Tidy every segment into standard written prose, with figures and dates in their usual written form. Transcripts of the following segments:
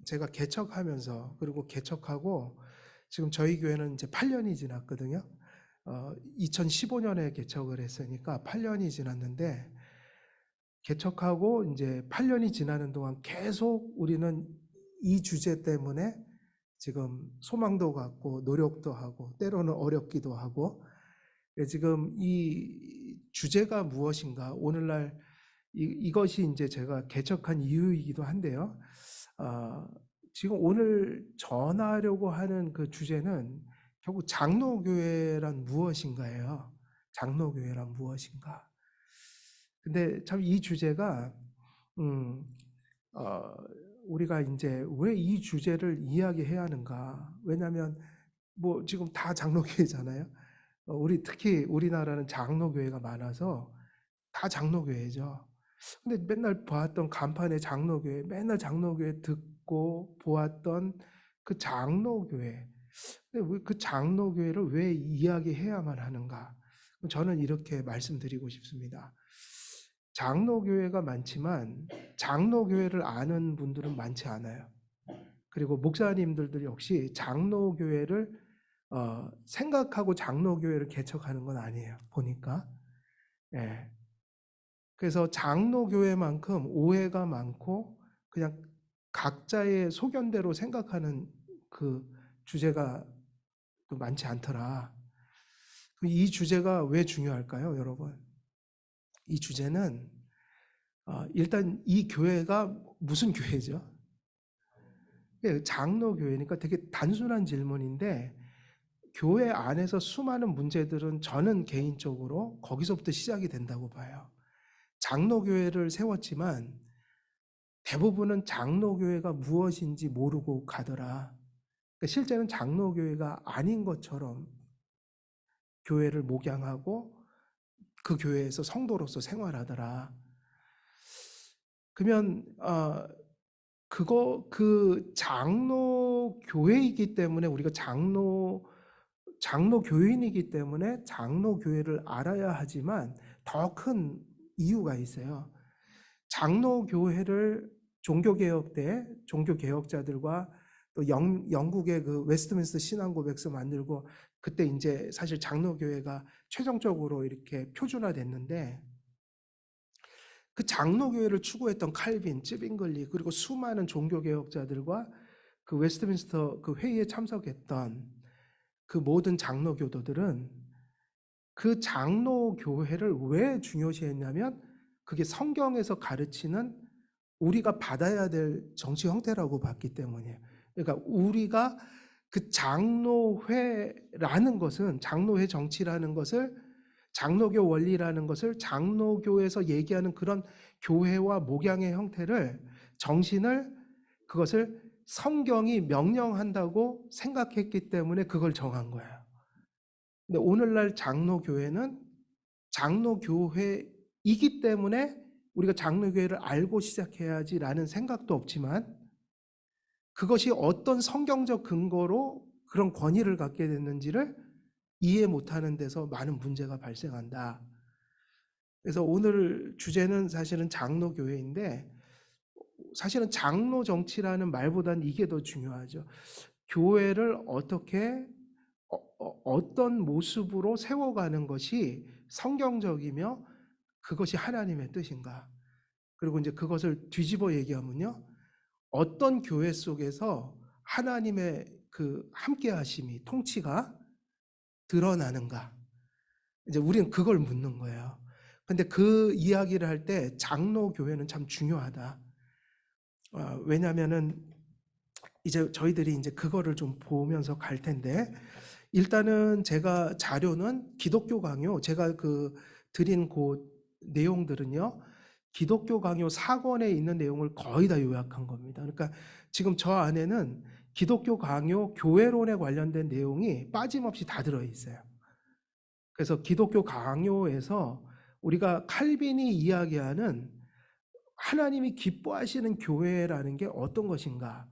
제가 개척하면서, 그리고 개척하고 지금 저희 교회는 이제 8년이 지났거든요. 2015년에 개척을 했으니까 8년이 지났는데, 개척하고 이제 8년이 지나는 동안 계속 우리는 이 주제 때문에 지금 소망도 갖고 노력도 하고 때로는 어렵기도 하고, 지금 이 주제가 무엇인가, 오늘날 이것이 이제 제가 개척한 이유이기도 한데요. 지금 오늘 전하려고 하는 그 주제는 결국 장로교회란 무엇인가예요. 장로교회란 무엇인가. 근데 참 이 주제가 음, 어, 우리가 이제 왜 이 주제를 이야기해야 하는가? 왜냐하면 뭐 지금 다 장로교회잖아요. 우리 특히 우리나라는 장로교회가 많아서 다 장로교회죠. 근데 맨날 보았던 간판에 장로교회, 맨날 장로교회 듣고 보았던 그 장로교회. 근데 그 장로교회를 왜 이야기해야만 하는가? 저는 이렇게 말씀드리고 싶습니다. 장로교회가 많지만 장로교회를 아는 분들은 많지 않아요. 그리고 목사님들도 역시 장로교회를 생각하고 장로교회를 개척하는 건 아니에요. 보니까. 예. 그래서 장로교회만큼 오해가 많고 그냥 각자의 소견대로 생각하는 그 주제가 또 많지 않더라. 이 주제가 왜 중요할까요, 여러분? 이 주제는 일단 이 교회가 무슨 교회죠? 장로교회니까 되게 단순한 질문인데, 교회 안에서 수많은 문제들은 저는 개인적으로 거기서부터 시작이 된다고 봐요. 장로교회를 세웠지만 대부분은 장로교회가 무엇인지 모르고 가더라. 그러니까 실제는 장로교회가 아닌 것처럼 교회를 목양하고 그 교회에서 성도로서 생활하더라. 그러면 그 장로 교회이기 때문에 우리가 장로 교인이기 때문에 장로 교회를 알아야 하지만 더 큰 이유가 있어요. 장로 교회를 종교개혁 때 종교개혁자들과 또 영국의 그 웨스트민스터 신앙고백서 만들고 그때 이제 사실 장로 교회가 최종적으로 이렇게 표준화됐는데, 그 장로교회를 추구했던 칼빈, 찌빙글리, 그리고 수많은 종교개혁자들과 그 웨스트민스터 그 회의에 참석했던 그 모든 장로교도들은 그 장로교회를 왜 중요시했냐면 그게 성경에서 가르치는 우리가 받아야 될 정치 형태라고 봤기 때문이에요. 그러니까 우리가 그 장로회라는 것은, 장로회 정치라는 것을, 장로교 원리라는 것을, 장로교에서 얘기하는 그런 교회와 목양의 형태를, 정신을, 그것을 성경이 명령한다고 생각했기 때문에 그걸 정한 거예요. 근데 오늘날 장로교회는 장로교회이기 때문에 우리가 장로교회를 알고 시작해야지라는 생각도 없지만, 그것이 어떤 성경적 근거로 그런 권위를 갖게 됐는지를 이해 못하는 데서 많은 문제가 발생한다. 그래서 오늘 주제는 사실은 장로교회인데, 사실은 장로 정치라는 말보다는 이게 더 중요하죠. 교회를 어떻게 어떤 모습으로 세워가는 것이 성경적이며 그것이 하나님의 뜻인가. 그리고 이제 그것을 뒤집어 얘기하면요, 어떤 교회 속에서 하나님의 그 함께하심이, 통치가 드러나는가. 이제 우리는 그걸 묻는 거예요. 근데 그 이야기를 할 때 장로 교회는 참 중요하다. 왜냐하면은 이제 저희들이 이제 그거를 좀 보면서 갈 텐데, 일단은 제가 자료는 기독교 강요, 제가 그 드린 그 내용들은요, 기독교 강요 4권에 있는 내용을 거의 다 요약한 겁니다. 그러니까 지금 저 안에는 기독교 강요 교회론에 관련된 내용이 빠짐없이 다 들어있어요. 그래서 기독교 강요에서 우리가 칼빈이 이야기하는 하나님이 기뻐하시는 교회라는 게 어떤 것인가,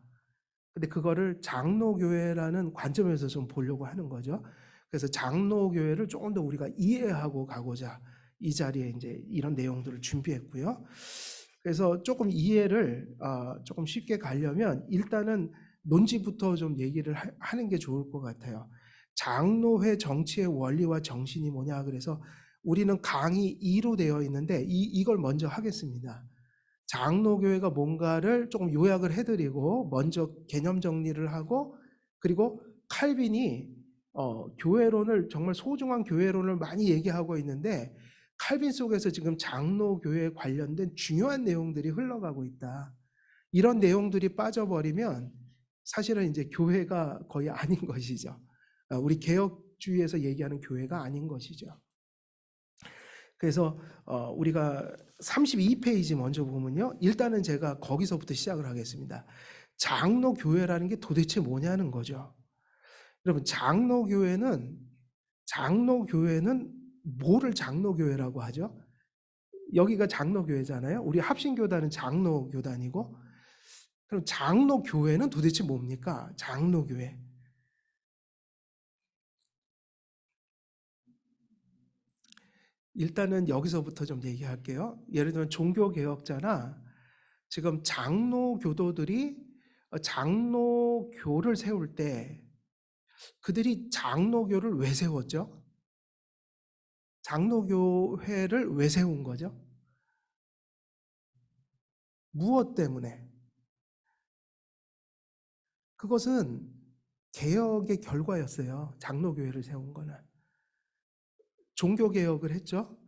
근데 그거를 장로교회라는 관점에서 좀 보려고 하는 거죠. 그래서 장로교회를 조금 더 우리가 이해하고 가고자 이 자리에 이제 이런 내용들을 준비했고요. 그래서 조금 이해를 조금 쉽게 가려면 일단은 논지부터 좀 얘기를 하는 게 좋을 것 같아요. 장로회 정치의 원리와 정신이 뭐냐, 그래서 우리는 강의 2로 되어 있는데 이걸 먼저 하겠습니다. 장로교회가 뭔가를 조금 요약을 해드리고 먼저 개념 정리를 하고, 그리고 칼빈이 교회론을, 정말 소중한 교회론을 많이 얘기하고 있는데 칼빈 속에서 지금 장로교회에 관련된 중요한 내용들이 흘러가고 있다. 이런 내용들이 빠져버리면 사실은 이제 교회가 거의 아닌 것이죠. 우리 개혁주의에서 얘기하는 교회가 아닌 것이죠. 그래서 우리가 32페이지 먼저 보면요. 일단은 제가 거기서부터 시작을 하겠습니다. 장로교회라는 게 도대체 뭐냐는 거죠. 여러분, 장로교회는 뭐를 장로교회라고 하죠? 여기가 장로교회잖아요. 우리 합신교단은 장로교단이고, 그럼 장로교회는 도대체 뭡니까? 장로교회. 일단은 여기서부터 좀 얘기할게요. 예를 들면 종교개혁자나 지금 장로교도들이 장로교를 세울 때 그들이 장로교를 왜 세웠죠? 장로교회를 왜 세운 거죠? 무엇 때문에? 그것은 개혁의 결과였어요. 장로교회를 세운 거는. 종교개혁을 했죠.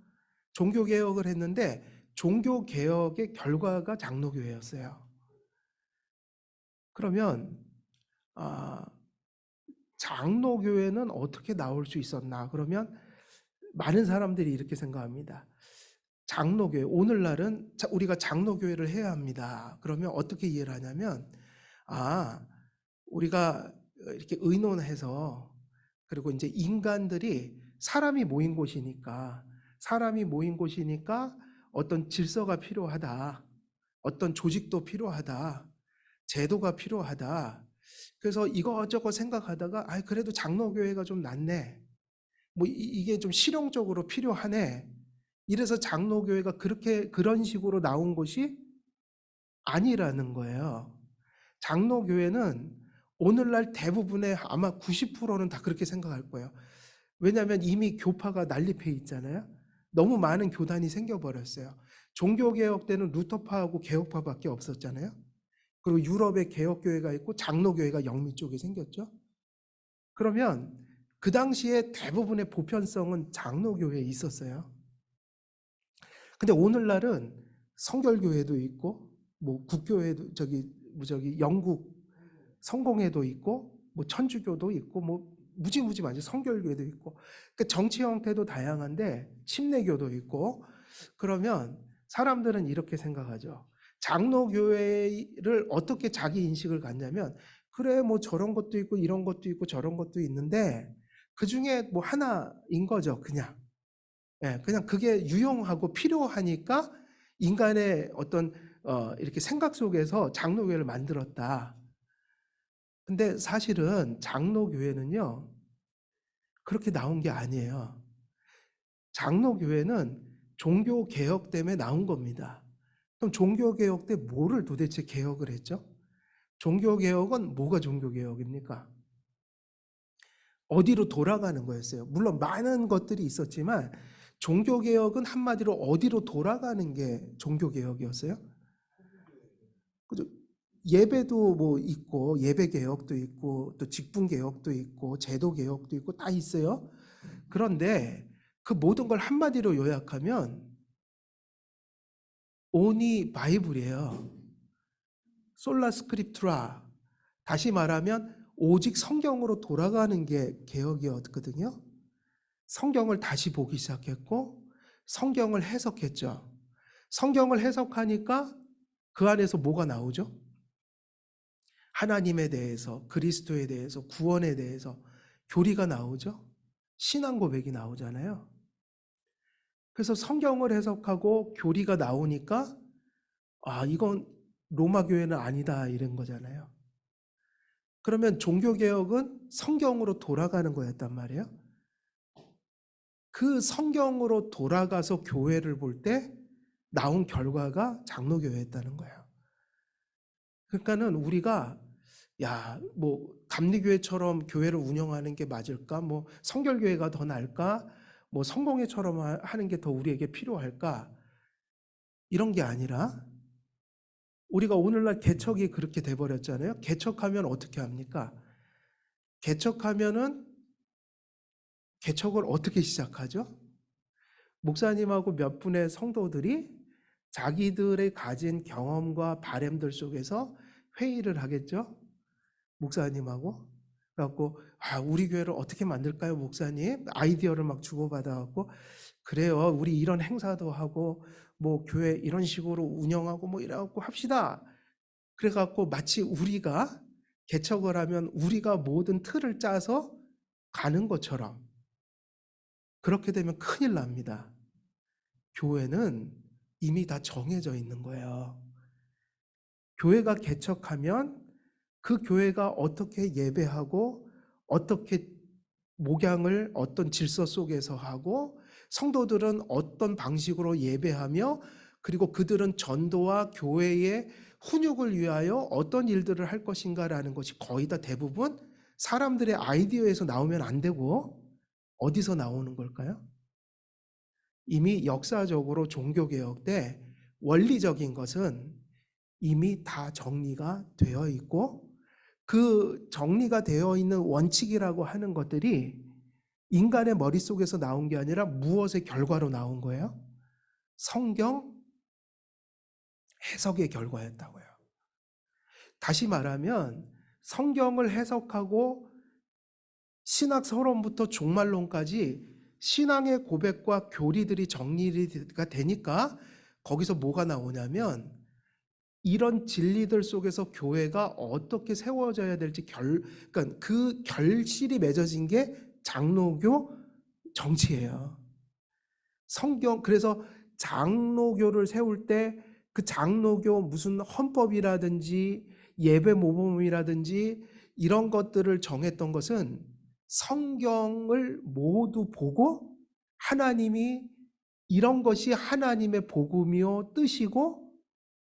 종교개혁을 했는데 종교개혁의 결과가 장로교회였어요. 그러면 장로교회는 어떻게 나올 수 있었나? 그러면 많은 사람들이 이렇게 생각합니다. 장로교회, 오늘날은 우리가 장로교회를 해야 합니다. 그러면 어떻게 이해를 하냐면, 우리가 이렇게 의논해서, 그리고 이제 인간들이 사람이 모인 곳이니까 어떤 질서가 필요하다. 어떤 조직도 필요하다. 제도가 필요하다. 그래서 이것저것 생각하다가 그래도 장로교회가 좀 낫네. 뭐 이게 좀 실용적으로 필요하네. 이래서 장로교회가 그런 식으로 나온 것이 아니라는 거예요. 장로교회는 오늘날 대부분의 아마 90%는 다 그렇게 생각할 거예요. 왜냐하면 이미 교파가 난립해 있잖아요. 너무 많은 교단이 생겨버렸어요. 종교개혁 때는 루터파하고 개혁파밖에 없었잖아요. 그리고 유럽에 개혁교회가 있고 장로교회가 영미 쪽에 생겼죠. 그러면 그 당시에 대부분의 보편성은 장로교회에 있었어요. 근데 오늘날은 성결교회도 있고, 뭐 국교회도, 영국 성공회도 있고, 뭐 천주교도 있고, 뭐 무지무지 많죠. 성결교회도 있고. 그러니까 정치 형태도 다양한데 침례교도 있고. 그러면 사람들은 이렇게 생각하죠. 장로교회를 어떻게 자기 인식을 갖냐면, 그래 뭐 저런 것도 있고 이런 것도 있고 저런 것도 있는데 그 중에 뭐 하나인 거죠. 그냥 그게 유용하고 필요하니까 인간의 어떤 이렇게 생각 속에서 장로교회를 만들었다. 근데 사실은 장로교회는요, 그렇게 나온 게 아니에요. 장로교회는 종교개혁 때문에 나온 겁니다. 그럼 종교개혁 때 뭐를 도대체 개혁을 했죠? 종교개혁은 뭐가 종교개혁입니까? 어디로 돌아가는 거였어요. 물론 많은 것들이 있었지만 종교개혁은 한마디로 어디로 돌아가는 게 종교개혁이었어요? 그죠? 예배도 뭐 있고, 예배개혁도 있고, 또 직분개혁도 있고, 제도개혁도 있고, 다 있어요. 그런데 그 모든 걸 한마디로 요약하면 오니 바이블이에요. 솔라 스크립투라. 다시 말하면 오직 성경으로 돌아가는 게 개혁이었거든요. 성경을 다시 보기 시작했고 성경을 해석했죠. 성경을 해석하니까 그 안에서 뭐가 나오죠? 하나님에 대해서, 그리스도에 대해서, 구원에 대해서 교리가 나오죠. 신앙 고백이 나오잖아요. 그래서 성경을 해석하고 교리가 나오니까 이건 로마 교회는 아니다 이런 거잖아요. 그러면 종교개혁은 성경으로 돌아가는 거였단 말이에요. 그 성경으로 돌아가서 교회를 볼 때 나온 결과가 장로교회였다는 거예요. 그러니까는 우리가 야, 뭐 감리교회처럼 교회를 운영하는 게 맞을까? 뭐 성결교회가 더 나을까? 뭐 성공회처럼 하는 게 더 우리에게 필요할까? 이런 게 아니라 우리가 오늘날 개척이 그렇게 돼 버렸잖아요. 개척하면 어떻게 합니까? 개척하면은 개척을 어떻게 시작하죠? 목사님하고 몇 분의 성도들이 자기들의 가진 경험과 바램들 속에서 회의를 하겠죠. 목사님하고. 그래갖고 우리 교회를 어떻게 만들까요, 목사님? 아이디어를 막 주고받아 갖고 그래요. 우리 이런 행사도 하고 뭐 교회 이런 식으로 운영하고 뭐 이래갖고 합시다. 그래갖고 마치 우리가 개척을 하면 우리가 모든 틀을 짜서 가는 것처럼 그렇게 되면 큰일 납니다. 교회는 이미 다 정해져 있는 거예요. 교회가 개척하면 그 교회가 어떻게 예배하고 어떻게 목양을 어떤 질서 속에서 하고 성도들은 어떤 방식으로 예배하며 그리고 그들은 전도와 교회의 훈육을 위하여 어떤 일들을 할 것인가라는 것이 거의 다 대부분 사람들의 아이디어에서 나오면 안 되고 어디서 나오는 걸까요? 이미 역사적으로 종교개혁 때 원리적인 것은 이미 다 정리가 되어 있고 그 정리가 되어 있는 원칙이라고 하는 것들이 인간의 머릿속에서 나온 게 아니라 무엇의 결과로 나온 거예요? 성경 해석의 결과였다고요. 다시 말하면 성경을 해석하고 신학 서론부터 종말론까지 신앙의 고백과 교리들이 정리가 되니까 거기서 뭐가 나오냐면 이런 진리들 속에서 교회가 어떻게 세워져야 될지 그러니까 그 결실이 맺어진 게 장로교 정치예요. 그래서 장로교를 세울 때 그 장로교 무슨 헌법이라든지 예배 모범이라든지 이런 것들을 정했던 것은 성경을 모두 보고 하나님이 이런 것이 하나님의 복음이요 뜻이고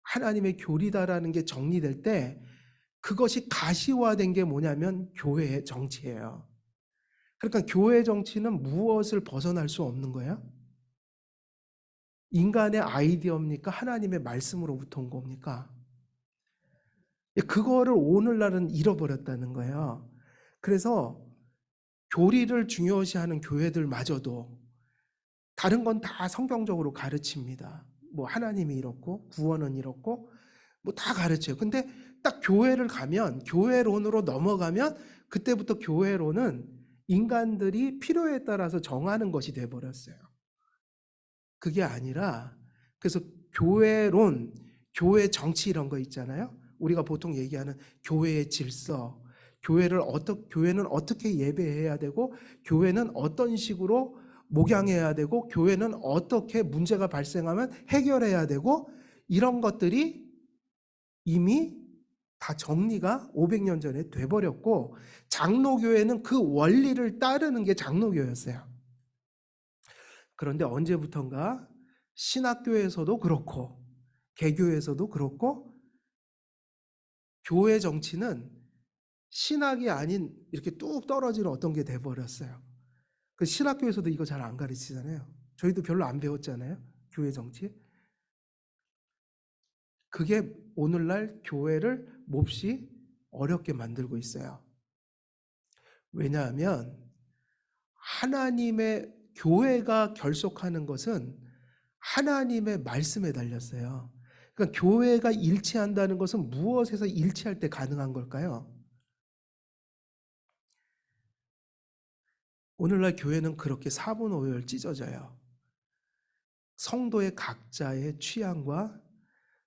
하나님의 교리다라는 게 정리될 때 그것이 가시화된 게 뭐냐면 교회의 정치예요. 그러니까 교회 정치는 무엇을 벗어날 수 없는 거예요? 인간의 아이디어입니까? 하나님의 말씀으로부터 온 겁니까? 그거를 오늘날은 잃어버렸다는 거예요. 그래서 교리를 중요시하는 교회들마저도 다른 건 다 성경적으로 가르칩니다. 뭐 하나님이 이렇고 구원은 이렇고 뭐 다 가르쳐요. 근데 딱 교회를 가면 교회론으로 넘어가면 그때부터 교회론은 인간들이 필요에 따라서 정하는 것이 돼버렸어요. 그게 아니라 그래서 교회론, 교회 정치 이런 거 있잖아요. 우리가 보통 얘기하는 교회의 질서, 교회는 어떻게 예배해야 되고 교회는 어떤 식으로 목양해야 되고 교회는 어떻게 문제가 발생하면 해결해야 되고 이런 것들이 이미 다 정리가 500년 전에 돼버렸고 장로교회는 그 원리를 따르는 게 장로교였어요. 그런데 언제부턴가 신학교에서도 그렇고 개교에서도 그렇고 교회 정치는 신학이 아닌 이렇게 뚝 떨어지는 어떤 게 돼버렸어요. 그 신학교에서도 이거 잘 안 가르치잖아요. 저희도 별로 안 배웠잖아요. 교회 정치. 그게 오늘날 교회를 몹시 어렵게 만들고 있어요. 왜냐하면 하나님의 교회가 결속하는 것은 하나님의 말씀에 달렸어요. 그러니까 교회가 일치한다는 것은 무엇에서 일치할 때 가능한 걸까요? 오늘날 교회는 그렇게 사분오열 찢어져요. 성도의 각자의 취향과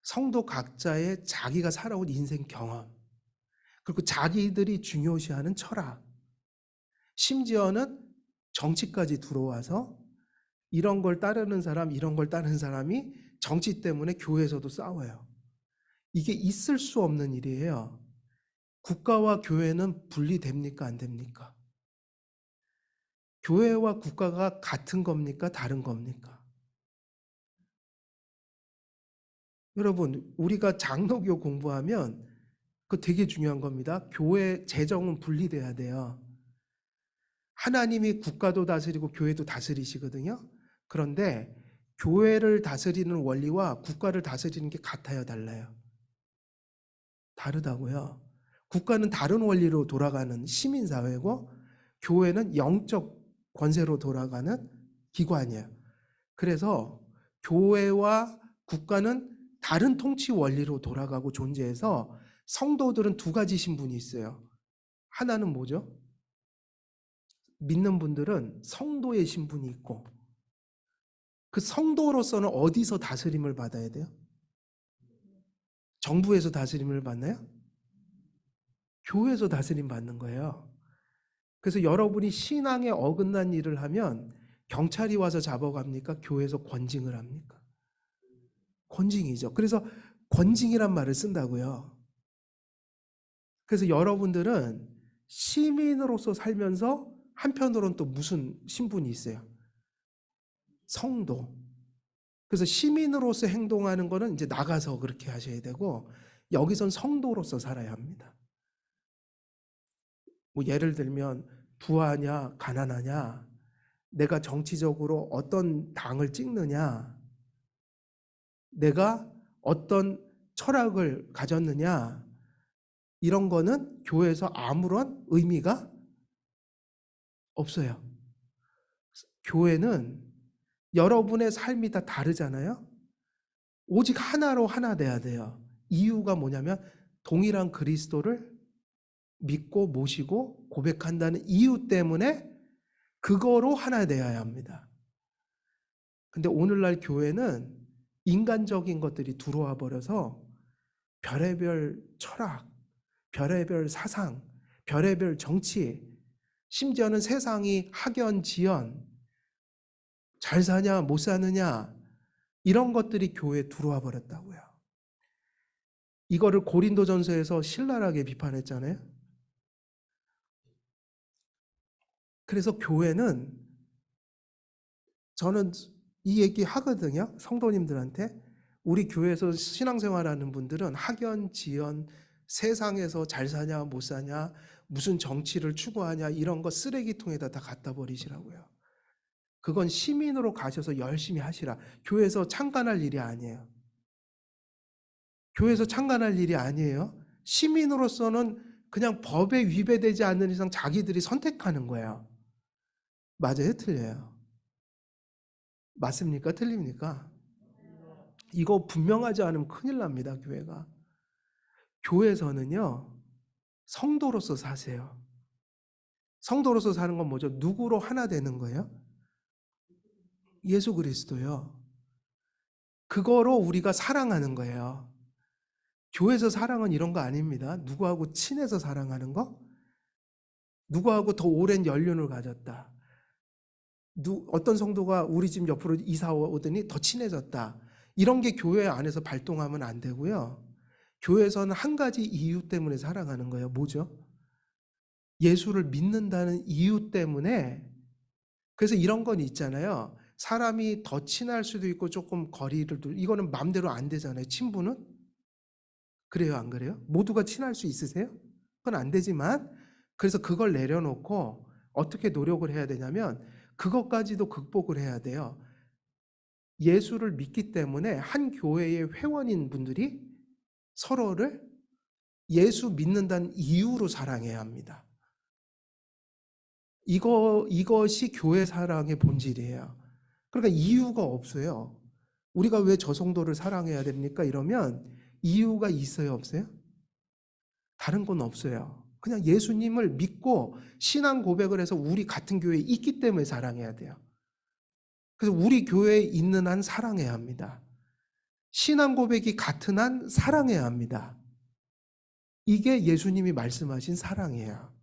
성도 각자의 자기가 살아온 인생 경험, 그리고 자기들이 중요시하는 철학, 심지어는 정치까지 들어와서 이런 걸 따르는 사람, 이런 걸 따르는 사람이 정치 때문에 교회에서도 싸워요. 이게 있을 수 없는 일이에요. 국가와 교회는 분리됩니까? 안 됩니까? 교회와 국가가 같은 겁니까? 다른 겁니까? 여러분, 우리가 장로교 공부하면 그거 되게 중요한 겁니다. 교회 재정은 분리돼야 돼요. 하나님이 국가도 다스리고 교회도 다스리시거든요. 그런데 교회를 다스리는 원리와 국가를 다스리는 게 같아요, 달라요? 다르다고요. 국가는 다른 원리로 돌아가는 시민사회고 교회는 영적 권세로 돌아가는 기관이에요. 그래서 교회와 국가는 다른 통치 원리로 돌아가고 존재해서 성도들은 두 가지 신분이 있어요. 하나는 뭐죠? 믿는 분들은 성도의 신분이 있고, 그 성도로서는 어디서 다스림을 받아야 돼요? 정부에서 다스림을 받나요? 교회에서 다스림 받는 거예요. 그래서 여러분이 신앙에 어긋난 일을 하면 경찰이 와서 잡아갑니까? 교회에서 권징을 합니까? 권징이죠. 그래서 권징이란 말을 쓴다고요. 그래서 여러분들은 시민으로서 살면서 한편으로는 또 무슨 신분이 있어요? 성도. 그래서 시민으로서 행동하는 거는 이제 나가서 그렇게 하셔야 되고, 여기선 성도로서 살아야 합니다. 뭐 예를 들면 부하냐 가난하냐, 내가 정치적으로 어떤 당을 찍느냐, 내가 어떤 철학을 가졌느냐, 이런 거는 교회에서 아무런 의미가 없어요. 교회는 여러분의 삶이 다 다르잖아요. 오직 하나로 하나 돼야 돼요. 이유가 뭐냐면 동일한 그리스도를 믿고 모시고 고백한다는 이유 때문에 그거로 하나 되어야 합니다. 근데 오늘날 교회는 인간적인 것들이 들어와 버려서 별의별 철학, 별의별 사상, 별의별 정치, 심지어는 세상이 학연, 지연, 잘 사냐 못 사느냐, 이런 것들이 교회에 들어와 버렸다고요. 이거를 고린도전서에서 신랄하게 비판했잖아요. 그래서 교회는, 저는 이 얘기 하거든요, 성도님들한테. 우리 교회에서 신앙생활하는 분들은 학연, 지연, 세상에서 잘 사냐 못 사냐, 무슨 정치를 추구하냐, 이런 거 쓰레기통에다 다 갖다 버리시라고요. 그건 시민으로 가셔서 열심히 하시라. 교회에서 창간할 일이 아니에요. 교회에서 창간할 일이 아니에요. 시민으로서는 그냥 법에 위배되지 않는 이상 자기들이 선택하는 거예요. 맞아요, 틀려요? 맞습니까? 틀립니까? 이거 분명하지 않으면 큰일 납니다, 교회가. 교회에서는요, 성도로서 사세요. 성도로서 사는 건 뭐죠? 누구로 하나 되는 거예요? 예수 그리스도요. 그거로 우리가 사랑하는 거예요. 교회에서 사랑은 이런 거 아닙니다. 누구하고 친해서 사랑하는 거? 누구하고 더 오랜 연륜을 가졌다. 어떤 성도가 우리 집 옆으로 이사 오더니 더 친해졌다. 이런 게 교회 안에서 발동하면 안 되고요. 교회에서는 한 가지 이유 때문에 사랑하는 거예요. 뭐죠? 예수를 믿는다는 이유 때문에. 그래서 이런 건 있잖아요. 사람이 더 친할 수도 있고 조금 거리를 이거는 마음대로 안 되잖아요. 친분은? 그래요, 안 그래요? 모두가 친할 수 있으세요? 그건 안 되지만, 그래서 그걸 내려놓고 어떻게 노력을 해야 되냐면 그것까지도 극복을 해야 돼요. 예수를 믿기 때문에 한 교회의 회원인 분들이 서로를 예수 믿는다는 이유로 사랑해야 합니다. 이것이 교회 사랑의 본질이에요. 그러니까 이유가 없어요. 우리가 왜 저 성도를 사랑해야 됩니까? 이러면 이유가 있어요, 없어요? 다른 건 없어요. 그냥 예수님을 믿고 신앙 고백을 해서 우리 같은 교회에 있기 때문에 사랑해야 돼요. 그래서 우리 교회에 있는 한 사랑해야 합니다. 신앙 고백이 같은 한 사랑해야 합니다. 이게 예수님이 말씀하신 사랑이에요.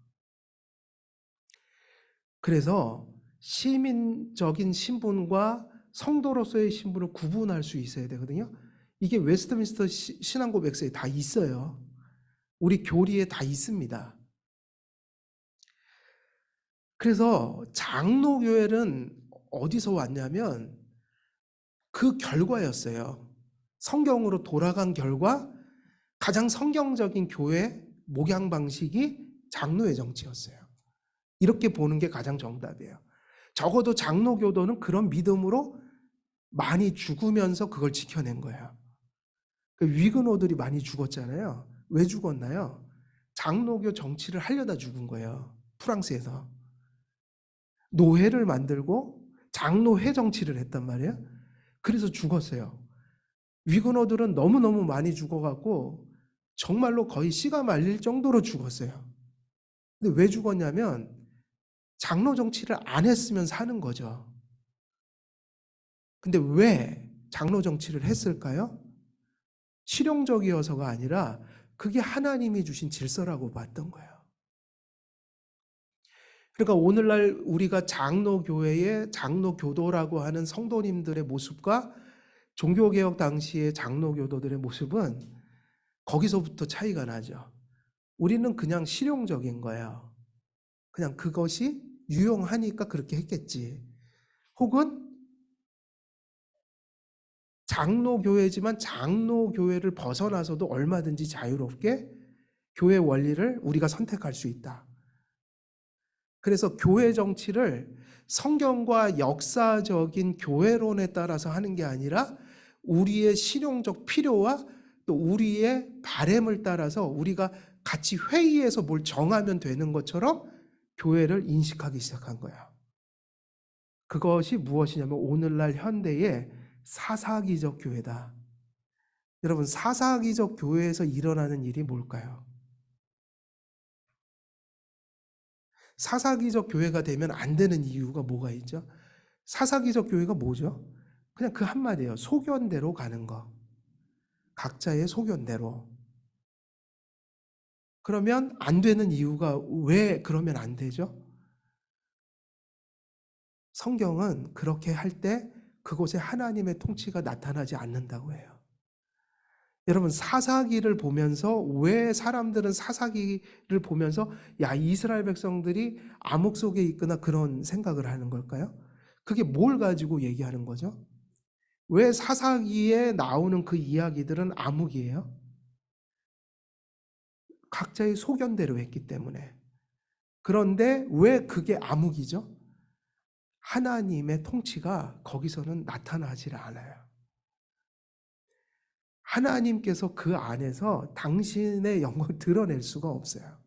그래서 시민적인 신분과 성도로서의 신분을 구분할 수 있어야 되거든요. 이게 웨스트민스터 신앙 고백서에 다 있어요. 우리 교리에 다 있습니다. 그래서 장로교회는 어디서 왔냐면 그 결과였어요. 성경으로 돌아간 결과 가장 성경적인 교회 목양 방식이 장로의 정치였어요. 이렇게 보는 게 가장 정답이에요. 적어도 장로교도는 그런 믿음으로 많이 죽으면서 그걸 지켜낸 거예요. 위그노들이 많이 죽었잖아요. 왜 죽었나요? 장로교 정치를 하려다 죽은 거예요. 프랑스에서. 노회를 만들고 장로회 정치를 했단 말이에요. 그래서 죽었어요. 위그노들은 너무너무 많이 죽어갖고 정말로 거의 씨가 말릴 정도로 죽었어요. 근데 왜 죽었냐면 장로 정치를 안 했으면 사는 거죠. 근데 왜 장로 정치를 했을까요? 실용적이어서가 아니라 그게 하나님이 주신 질서라고 봤던 거예요. 그러니까 오늘날 우리가 장로교회의 장로교도라고 하는 성도님들의 모습과 종교개혁 당시의 장로교도들의 모습은 거기서부터 차이가 나죠. 우리는 그냥 실용적인 거예요. 그냥 그것이 유용하니까 그렇게 했겠지. 혹은 장로교회지만 장로교회를 벗어나서도 얼마든지 자유롭게 교회 원리를 우리가 선택할 수 있다. 그래서 교회 정치를 성경과 역사적인 교회론에 따라서 하는 게 아니라 우리의 실용적 필요와 또 우리의 바램을 따라서 우리가 같이 회의해서 뭘 정하면 되는 것처럼 교회를 인식하기 시작한 거야. 그것이 무엇이냐면 오늘날 현대의 사사기적 교회다. 여러분, 사사기적 교회에서 일어나는 일이 뭘까요? 사사기적 교회가 되면 안 되는 이유가 뭐가 있죠? 사사기적 교회가 뭐죠? 그냥 그 한마디예요. 소견대로 가는 거. 각자의 소견대로. 그러면 안 되는 이유가 왜 그러면 안 되죠? 성경은 그렇게 할 때 그곳에 하나님의 통치가 나타나지 않는다고 해요. 여러분, 사사기를 보면서 왜 사람들은 사사기를 보면서 야, 이스라엘 백성들이 암흑 속에 있거나 그런 생각을 하는 걸까요? 그게 뭘 가지고 얘기하는 거죠? 왜 사사기에 나오는 그 이야기들은 암흑이에요? 각자의 소견대로 했기 때문에. 그런데 왜 그게 암흑이죠? 하나님의 통치가 거기서는 나타나질 않아요. 하나님께서 그 안에서 당신의 영광을 드러낼 수가 없어요.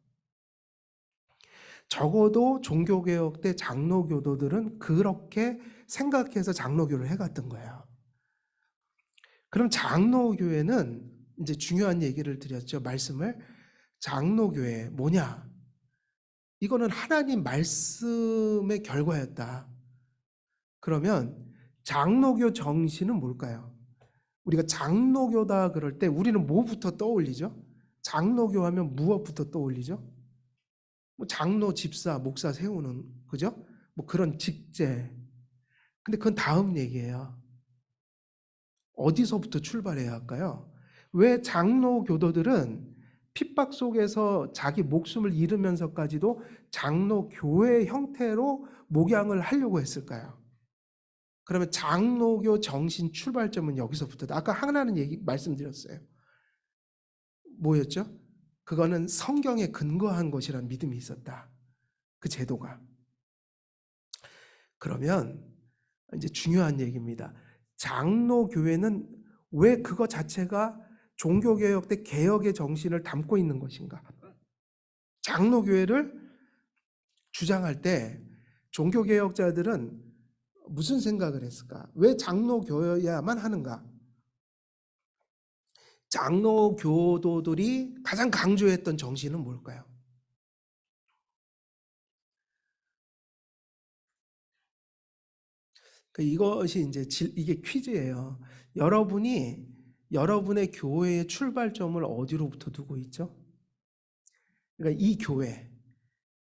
적어도 종교개혁 때 장로교도들은 그렇게 생각해서 장로교를 해갔던 거예요. 그럼 장로교회는 이제 중요한 얘기를 드렸죠. 말씀을. 장로교회 뭐냐? 이거는 하나님 말씀의 결과였다. 그러면 장로교 정신은 뭘까요? 우리가 장로교다 그럴 때 우리는 뭐부터 떠올리죠? 장로교 하면 무엇부터 떠올리죠? 뭐 장로, 집사, 목사 세우는, 그죠? 뭐 그런 직제. 근데 그건 다음 얘기예요. 어디서부터 출발해야 할까요? 왜 장로교도들은 핍박 속에서 자기 목숨을 잃으면서까지도 장로교회 형태로 목양을 하려고 했을까요? 그러면 장로교 정신 출발점은 여기서부터. 아까 하나는 얘기 말씀드렸어요. 뭐였죠? 그거는 성경에 근거한 것이란 믿음이 있었다. 그 제도가. 그러면 이제 중요한 얘기입니다. 장로교회는 왜 그거 자체가 종교개혁 때 개혁의 정신을 담고 있는 것인가? 장로교회를 주장할 때 종교개혁자들은 무슨 생각을 했을까? 왜 장로교회야만 하는가? 장로교도들이 가장 강조했던 정신은 뭘까요? 이것이 이제 이게 퀴즈예요. 여러분이 여러분의 교회의 출발점을 어디로부터 두고 있죠? 그러니까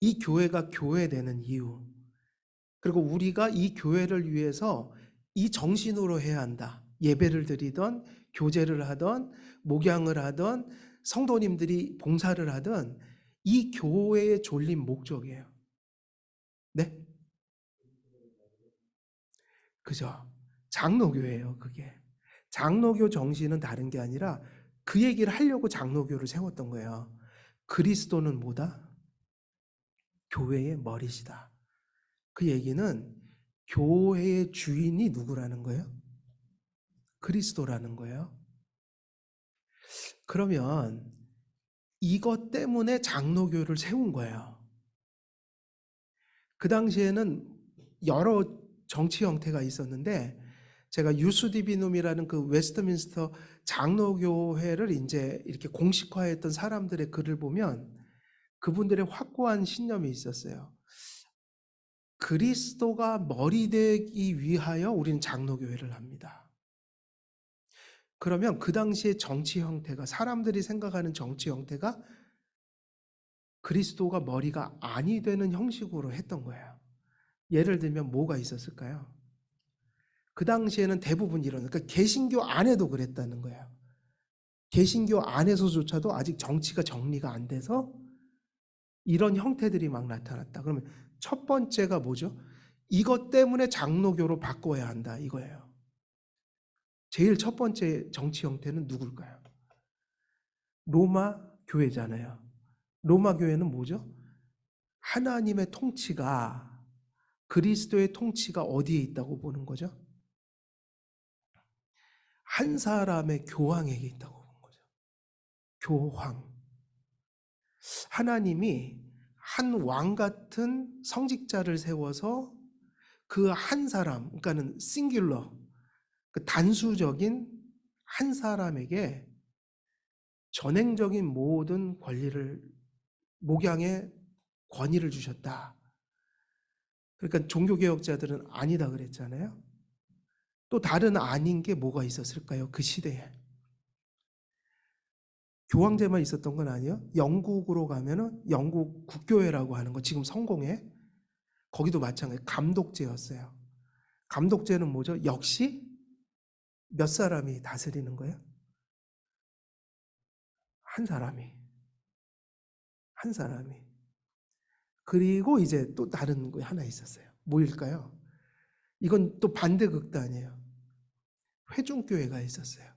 이 교회가 교회되는 이유, 그리고 우리가 이 교회를 위해서 이 정신으로 해야 한다. 예배를 드리던, 교제를 하던, 목양을 하던, 성도님들이 봉사를 하던 이 교회의 졸린 목적이에요. 네? 그죠? 장로교회예요, 그게. 장로교 정신은 다른 게 아니라 그 얘기를 하려고 장로교를 세웠던 거예요. 그리스도는 뭐다? 교회의 머리시다. 그 얘기는 교회의 주인이 누구라는 거예요? 그리스도라는 거예요. 그러면 이것 때문에 장로교를 세운 거예요. 그 당시에는 여러 정치 형태가 있었는데 제가 유스디비눔이라는 그 웨스트민스터 장로교회를 이제 이렇게 공식화했던 사람들의 글을 보면 그분들의 확고한 신념이 있었어요. 그리스도가 머리 되기 위하여 우리는 장로교회를 합니다. 그러면 그 당시의 정치 형태가, 사람들이 생각하는 정치 형태가 그리스도가 머리가 아니 되는 형식으로 했던 거예요. 예를 들면 뭐가 있었을까요? 그 당시에는 대부분 그러니까 개신교 안에도 그랬다는 거예요. 개신교 안에서조차도 아직 정치가 정리가 안 돼서 이런 형태들이 막 나타났다. 그러면 첫 번째가 뭐죠? 이것 때문에 장로교로 바꿔야 한다 이거예요. 제일 첫 번째 정치 형태는 누굴까요? 로마 교회잖아요. 로마 교회는 뭐죠? 하나님의 통치가, 그리스도의 통치가 어디에 있다고 보는 거죠? 한 사람의 교황에게 있다고 보는 거죠. 교황. 하나님이 한 왕 같은 성직자를 세워서 그 한 사람, 그러니까는 싱귤러, 그 단수적인 한 사람에게 전행적인 모든 권리를, 목양의 권위를 주셨다. 그러니까 종교개혁자들은 아니다 그랬잖아요. 또 다른 아닌 게 뭐가 있었을까요? 그 시대에. 교황제만 있었던 건 아니에요. 영국으로 가면은 영국 국교회라고 하는 거, 지금 성공회, 거기도 마찬가지 감독제였어요. 감독제는 뭐죠? 역시 몇 사람이 다스리는 거예요? 한 사람이. 한 사람이. 그리고 이제 또 다른 거 하나 있었어요. 뭐일까요? 이건 또 반대 극단이에요. 회중교회가 있었어요.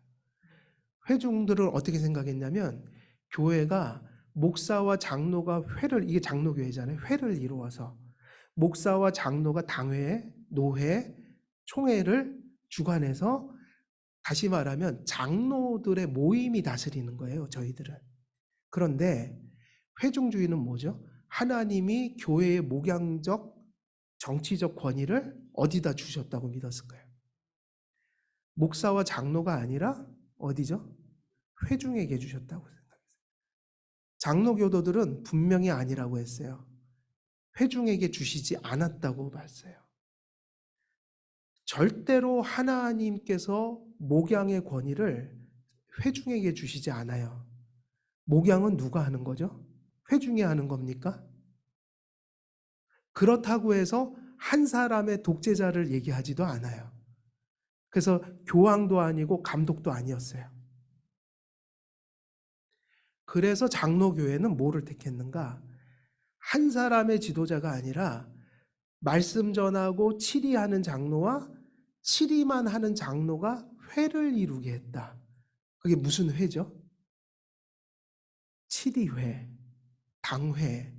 회중들을 어떻게 생각했냐면 교회가 목사와 장로가 회를, 이게 장로교회잖아요. 회를 이루어서 목사와 장로가 당회, 노회, 총회를 주관해서, 다시 말하면 장로들의 모임이 다스리는 거예요, 저희들은. 그런데 회중주의는 뭐죠? 하나님이 교회의 목양적, 정치적 권위를 어디다 주셨다고 믿었을까요? 목사와 장로가 아니라 어디죠? 회중에게 주셨다고 생각했어요. 장로교도들은 분명히 아니라고 했어요. 회중에게 주시지 않았다고 봤어요. 절대로 하나님께서 목양의 권위를 회중에게 주시지 않아요. 목양은 누가 하는 거죠? 회중이 하는 겁니까? 그렇다고 해서 한 사람의 독재자를 얘기하지도 않아요. 그래서 교황도 아니고 감독도 아니었어요. 그래서 장로교회는 뭐를 택했는가? 한 사람의 지도자가 아니라 말씀 전하고 치리하는 장로와 치리만 하는 장로가 회를 이루게 했다. 그게 무슨 회죠? 치리회, 당회,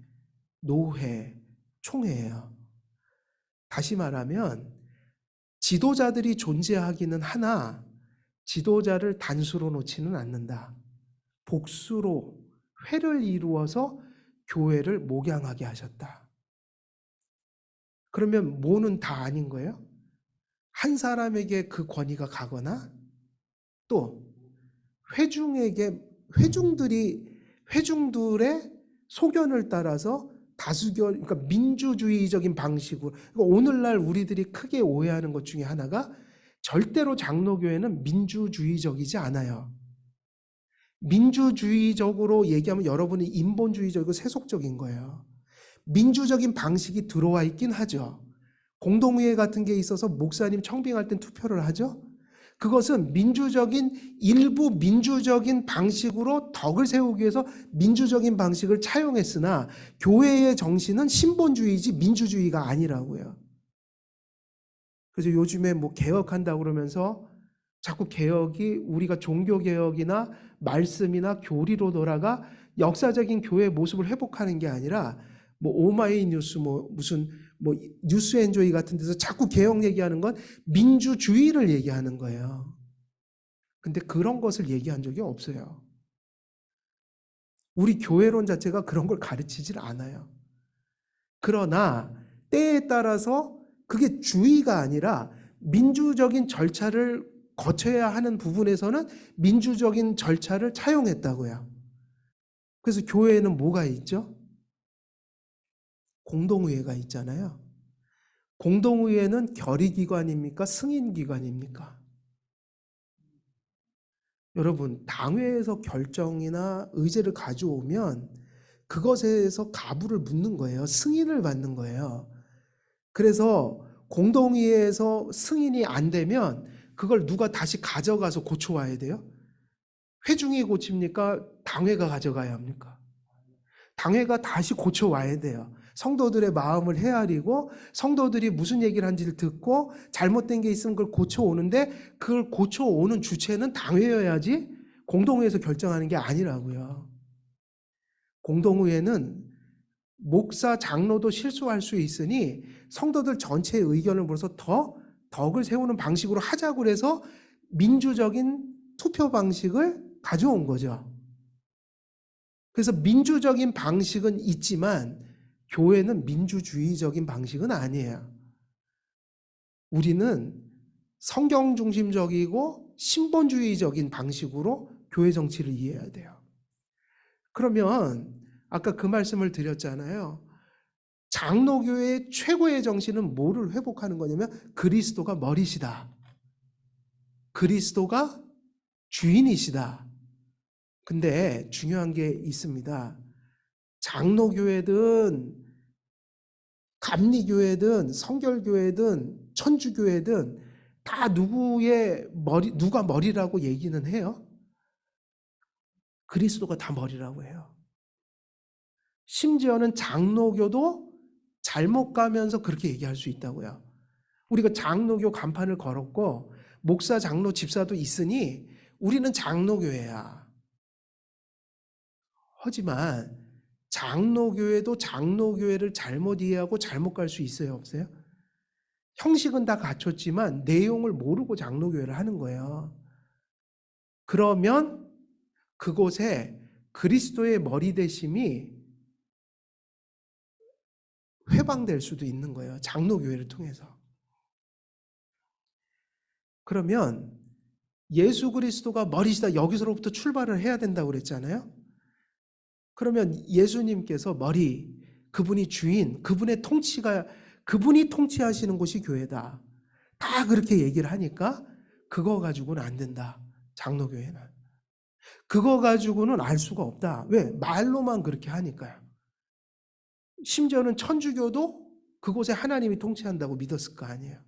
노회, 총회예요. 다시 말하면 지도자들이 존재하기는 하나 지도자를 단수로 놓지는 않는다. 복수로 회를 이루어서 교회를 목양하게 하셨다. 그러면 뭐는 다 아닌 거예요? 한 사람에게 그 권위가 가거나 또 회중들의 소견을 따라서 다수결, 그러니까 민주주의적인 방식으로, 그러니까 오늘날 우리들이 크게 오해하는 것 중에 하나가 절대로 장로교회는 민주주의적이지 않아요. 민주주의적으로 얘기하면 여러분이 인본주의적이고 세속적인 거예요. 민주적인 방식이 들어와 있긴 하죠. 공동의회 같은 게 있어서 목사님 청빙할 땐 투표를 하죠. 그것은 일부 민주적인 방식으로 덕을 세우기 위해서 민주적인 방식을 차용했으나 교회의 정신은 신본주의지 민주주의가 아니라고요. 그래서 요즘에 뭐 개혁한다고 그러면서 자꾸 개혁이 우리가 종교개혁이나 말씀이나 교리로 돌아가 역사적인 교회의 모습을 회복하는 게 아니라 뭐 오마이뉴스 뭐 무슨 뭐 뉴스엔조이 같은 데서 자꾸 개혁 얘기하는 건 민주주의를 얘기하는 거예요. 근데 그런 것을 얘기한 적이 없어요. 우리 교회론 자체가 그런 걸 가르치질 않아요. 그러나 때에 따라서 그게 주의가 아니라 민주적인 절차를 거쳐야 하는 부분에서는 민주적인 절차를 차용했다고요. 그래서 교회에는 뭐가 있죠? 공동의회가 있잖아요. 공동의회는 결의기관입니까? 승인기관입니까? 여러분, 당회에서 결정이나 의제를 가져오면 그것에서 가부를 묻는 거예요. 승인을 받는 거예요. 그래서 공동의회에서 승인이 안 되면 그걸 누가 다시 가져가서 고쳐와야 돼요? 회중이 고칩니까? 당회가 가져가야 합니까? 당회가 다시 고쳐와야 돼요. 성도들의 마음을 헤아리고 성도들이 무슨 얘기를 한지를 듣고 잘못된 게 있으면 그걸 고쳐오는데 그걸 고쳐오는 주체는 당회여야지 공동회에서 결정하는 게 아니라고요. 공동의회는 목사, 장로도 실수할 수 있으니 성도들 전체의 의견을 물어서 더 덕을 세우는 방식으로 하자고 해서 민주적인 투표 방식을 가져온 거죠. 그래서 민주적인 방식은 있지만 교회는 민주주의적인 방식은 아니에요. 우리는 성경 중심적이고 신본주의적인 방식으로 교회 정치를 이해해야 돼요. 그러면 아까 그 말씀을 드렸잖아요. 장로교회의 최고의 정신은 뭐를 회복하는 거냐면 그리스도가 머리시다. 그리스도가 주인이시다. 근데 중요한 게 있습니다. 장로교회든 감리교회든 성결교회든 천주교회든 다 누가 머리라고 얘기는 해요. 그리스도가 다 머리라고 해요. 심지어는 장로교도 잘못 가면서 그렇게 얘기할 수 있다고요. 우리가 장로교 간판을 걸었고 목사, 장로, 집사도 있으니 우리는 장로교회야. 하지만 장로교회도 장로교회를 잘못 이해하고 잘못 갈 수 있어요, 없어요? 형식은 다 갖췄지만 내용을 모르고 장로교회를 하는 거예요. 그러면 그곳에 그리스도의 머리 되심이 회방될 수도 있는 거예요. 장로교회를 통해서. 그러면 예수 그리스도가 머리시다 여기서부터 출발을 해야 된다고 그랬잖아요. 그러면 예수님께서 머리, 그분이 주인, 그분이 통치하시는 곳이 교회다. 다 그렇게 얘기를 하니까 그거 가지고는 안 된다. 장로교회는. 그거 가지고는 알 수가 없다. 왜? 말로만 그렇게 하니까요. 심지어는 천주교도 그곳에 하나님이 통치한다고 믿었을 거 아니에요.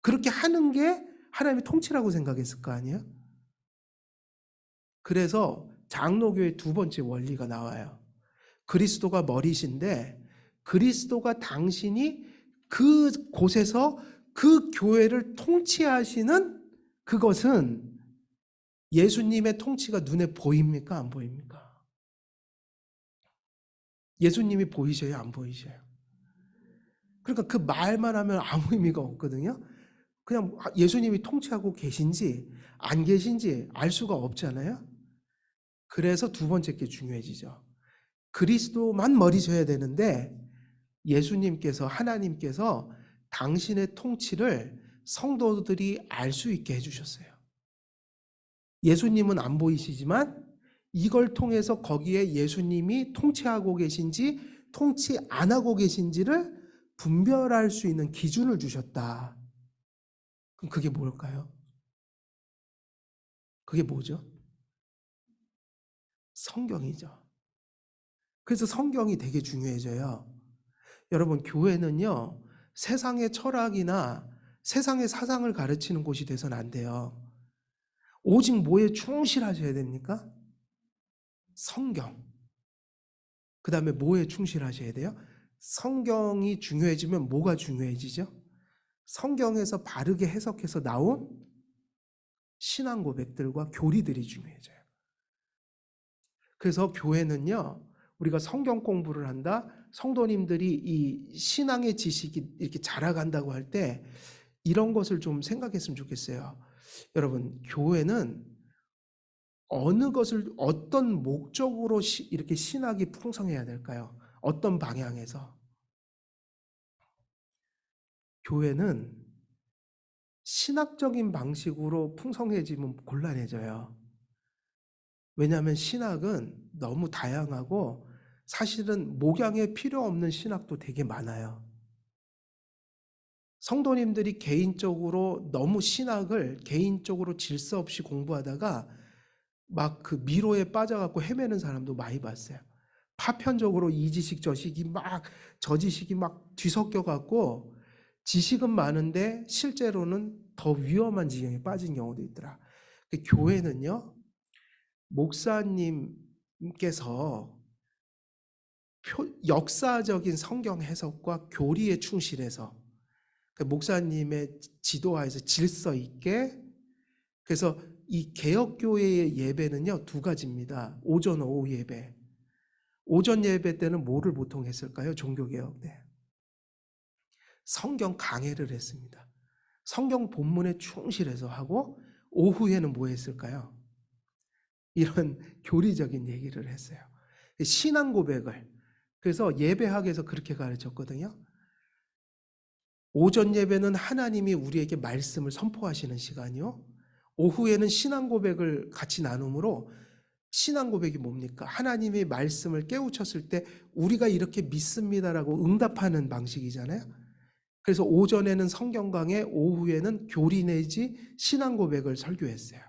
그렇게 하는 게 하나님의 통치라고 생각했을 거 아니에요. 그래서 장로교의 두 번째 원리가 나와요. 그리스도가 머리신데 그리스도가 당신이 그 곳에서 그 교회를 통치하시는 그것은 예수님의 통치가 눈에 보입니까? 안 보입니까? 예수님이 보이셔요? 안 보이셔요? 그러니까 그 말만 하면 아무 의미가 없거든요. 그냥 예수님이 통치하고 계신지 안 계신지 알 수가 없잖아요. 그래서 두 번째 게 중요해지죠. 그리스도만 머리셔야 되는데 예수님께서 하나님께서 당신의 통치를 성도들이 알 수 있게 해주셨어요. 예수님은 안 보이시지만 이걸 통해서 거기에 예수님이 통치하고 계신지 통치 안 하고 계신지를 분별할 수 있는 기준을 주셨다. 그럼 그게 뭘까요? 그게 뭐죠? 성경이죠. 그래서 성경이 되게 중요해져요. 여러분, 교회는요, 세상의 철학이나 세상의 사상을 가르치는 곳이 돼서는 안 돼요. 오직 뭐에 충실하셔야 됩니까? 성경. 그 다음에 뭐에 충실하셔야 돼요? 성경이 중요해지면 뭐가 중요해지죠? 성경에서 바르게 해석해서 나온 신앙 고백들과 교리들이 중요해져요. 그래서 교회는요, 우리가 성경 공부를 한다, 성도님들이 이 신앙의 지식이 이렇게 자라간다고 할 때 이런 것을 좀 생각했으면 좋겠어요. 여러분, 교회는 어느 것을 어떤 목적으로 이렇게 신학이 풍성해야 될까요? 어떤 방향에서? 교회는 신학적인 방식으로 풍성해지면 곤란해져요. 왜냐하면 신학은 너무 다양하고 사실은 목양에 필요 없는 신학도 되게 많아요. 성도님들이 개인적으로 너무 신학을 개인적으로 질서 없이 공부하다가 막 그 미로에 빠져갖고 헤매는 사람도 많이 봤어요. 파편적으로 이 지식 저 지식이 막 저 지식이 막 뒤섞여갖고 지식은 많은데 실제로는 더 위험한 지경에 빠진 경우도 있더라. 교회는요, 목사님께서 역사적인 성경 해석과 교리에 충실해서 목사님의 지도하에서 질서 있게, 그래서 이 개혁교회의 예배는요, 두 가지입니다. 오전, 오후 예배. 오전 예배 때는 뭐를 보통 했을까요? 종교개혁 때. 성경 강해를 했습니다. 성경 본문에 충실해서 하고, 오후에는 뭐 했을까요? 이런 교리적인 얘기를 했어요. 신앙 고백을. 그래서 예배학에서 그렇게 가르쳤거든요. 오전 예배는 하나님이 우리에게 말씀을 선포하시는 시간이요. 오후에는 신앙 고백을 같이 나눔으로, 신앙 고백이 뭡니까? 하나님의 말씀을 깨우쳤을 때 우리가 이렇게 믿습니다라고 응답하는 방식이잖아요. 그래서 오전에는 성경 강해, 오후에는 교리 내지 신앙 고백을 설교했어요.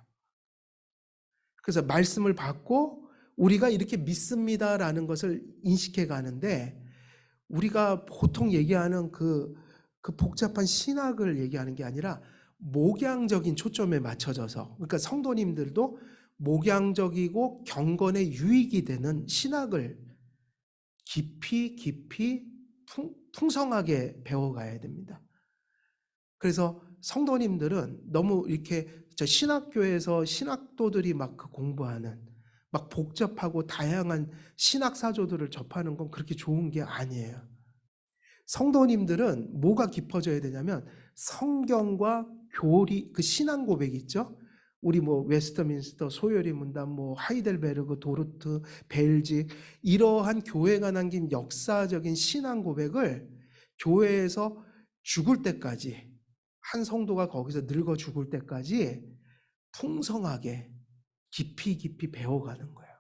그래서 말씀을 받고 우리가 이렇게 믿습니다라는 것을 인식해 가는데, 우리가 보통 얘기하는 그 복잡한 신학을 얘기하는 게 아니라 목양적인 초점에 맞춰져서, 그러니까 성도님들도 목양적이고 경건에 유익이 되는 신학을 깊이 풍성하게 배워가야 됩니다. 그래서 성도님들은 너무 이렇게 신학교에서 신학도들이 막 공부하는 막 복잡하고 다양한 신학 사조들을 접하는 건 그렇게 좋은 게 아니에요. 성도님들은 뭐가 깊어져야 되냐면 성경과 교리, 그 신앙 고백 있죠? 우리 뭐 웨스터민스터, 소요리 문답, 뭐 하이델베르그, 도르트, 벨직, 이러한 교회가 남긴 역사적인 신앙 고백을 교회에서 죽을 때까지, 한 성도가 거기서 늙어 죽을 때까지 풍성하게 깊이 배워가는 거예요.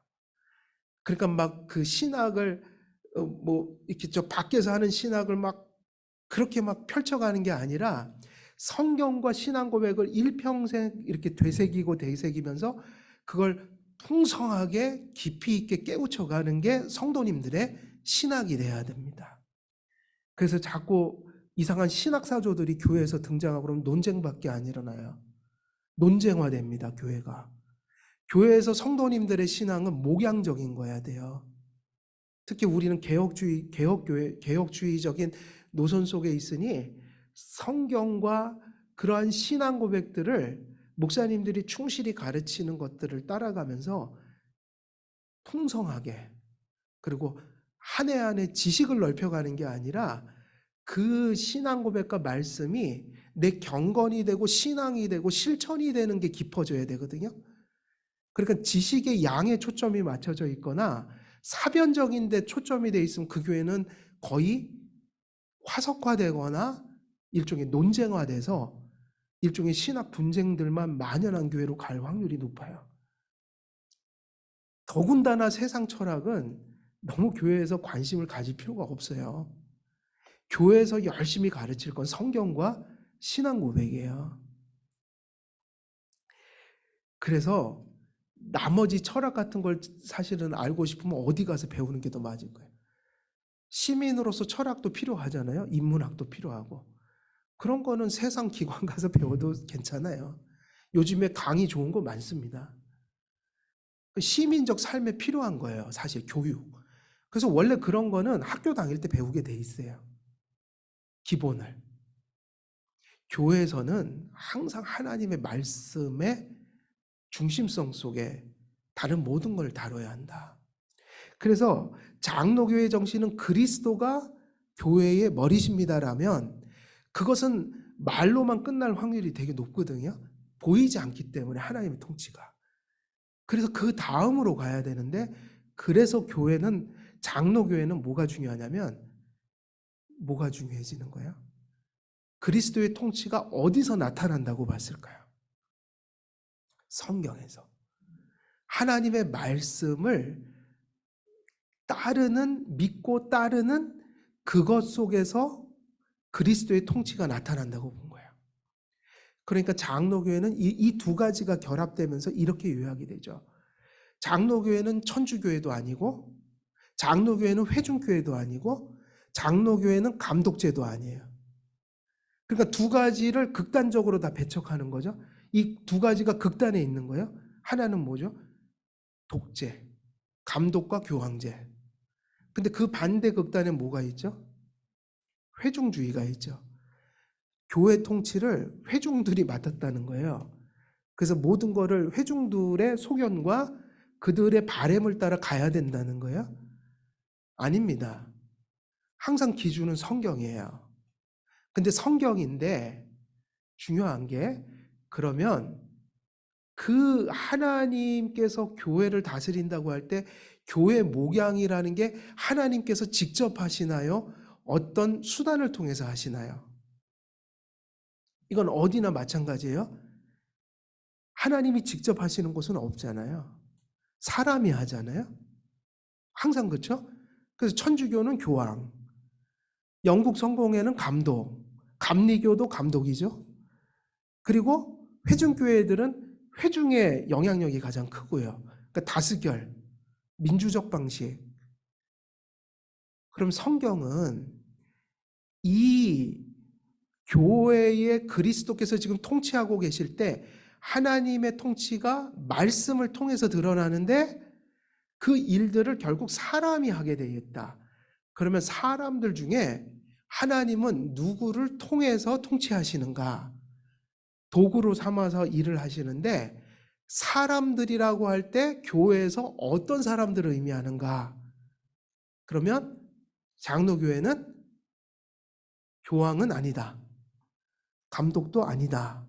그러니까 막 그 신학을 뭐 이렇게 저 밖에서 하는 신학을 막 그렇게 막 펼쳐가는 게 아니라 성경과 신앙 고백을 일평생 이렇게 되새기고 되새기면서 그걸 풍성하게 깊이 있게 깨우쳐가는 게 성도님들의 신학이 돼야 됩니다. 그래서 자꾸 이상한 신학사조들이 교회에서 등장하고 그러면 논쟁밖에 안 일어나요. 논쟁화됩니다, 교회가. 교회에서 성도님들의 신앙은 목양적인 거야 돼요. 특히 우리는 개혁주의적인 노선 속에 있으니 성경과 그러한 신앙 고백들을 목사님들이 충실히 가르치는 것들을 따라가면서 풍성하게, 그리고 한 해 한 해 지식을 넓혀가는 게 아니라 그 신앙 고백과 말씀이 내 경건이 되고 신앙이 되고 실천이 되는 게 깊어져야 되거든요. 그러니까 지식의 양에 초점이 맞춰져 있거나 사변적인 데 초점이 돼 있으면 그 교회는 거의 화석화되거나 일종의 논쟁화돼서 일종의 신학 분쟁들만 만연한 교회로 갈 확률이 높아요. 더군다나 세상 철학은 너무 교회에서 관심을 가질 필요가 없어요. 교회에서 열심히 가르칠 건 성경과 신앙 고백이에요. 그래서 나머지 철학 같은 걸 사실은 알고 싶으면 어디 가서 배우는 게 더 맞을 거예요. 시민으로서 철학도 필요하잖아요. 인문학도 필요하고. 그런 거는 세상 기관 가서 배워도 괜찮아요. 요즘에 강의 좋은 거 많습니다. 시민적 삶에 필요한 거예요. 사실 교육. 그래서 원래 그런 거는 학교 다닐 때 배우게 돼 있어요. 기본을. 교회에서는 항상 하나님의 말씀에 중심성 속에 다른 모든 걸 다뤄야 한다. 그래서 장로교회 정신은 그리스도가 교회의 머리십니다라면 그것은 말로만 끝날 확률이 되게 높거든요. 보이지 않기 때문에 하나님의 통치가. 그래서 그 다음으로 가야 되는데, 그래서 교회는, 장로교회는 뭐가 중요하냐면 뭐가 중요해지는 거예요? 그리스도의 통치가 어디서 나타난다고 봤을까요? 성경에서. 하나님의 말씀을 믿고 따르는 그것 속에서 그리스도의 통치가 나타난다고 본 거예요. 그러니까 장로교회는 이 두 가지가 결합되면서 이렇게 요약이 되죠. 장로교회는 천주교회도 아니고, 장로교회는 회중교회도 아니고, 장로교회는 감독제도 아니에요. 그러니까 두 가지를 극단적으로 다 배척하는 거죠. 이 두 가지가 극단에 있는 거예요. 하나는 뭐죠? 독재, 감독과 교황제. 근데 그 반대 극단에 뭐가 있죠? 회중주의가 있죠. 교회 통치를 회중들이 맡았다는 거예요. 그래서 모든 거를 회중들의 소견과 그들의 바램을 따라 가야 된다는 거예요? 아닙니다. 항상 기준은 성경이에요. 근데 성경인데 중요한 게, 그러면 그 하나님께서 교회를 다스린다고 할 때 교회 목양이라는 게 하나님께서 직접 하시나요? 어떤 수단을 통해서 하시나요? 이건 어디나 마찬가지예요. 하나님이 직접 하시는 곳은 없잖아요. 사람이 하잖아요. 항상 그렇죠? 그래서 천주교는 교황, 영국 성공회는 감독, 감리교도 감독이죠. 그리고 회중교회들은 회중의 영향력이 가장 크고요. 그러니까 다수결, 민주적 방식. 그럼 성경은 이 교회의 그리스도께서 지금 통치하고 계실 때 하나님의 통치가 말씀을 통해서 드러나는데, 그 일들을 결국 사람이 하게 되어 있다. 그러면 사람들 중에 하나님은 누구를 통해서 통치하시는가? 도구로 삼아서 일을 하시는데, 사람들이라고 할 때 교회에서 어떤 사람들을 의미하는가? 그러면 장로교회는 교황은 아니다. 감독도 아니다.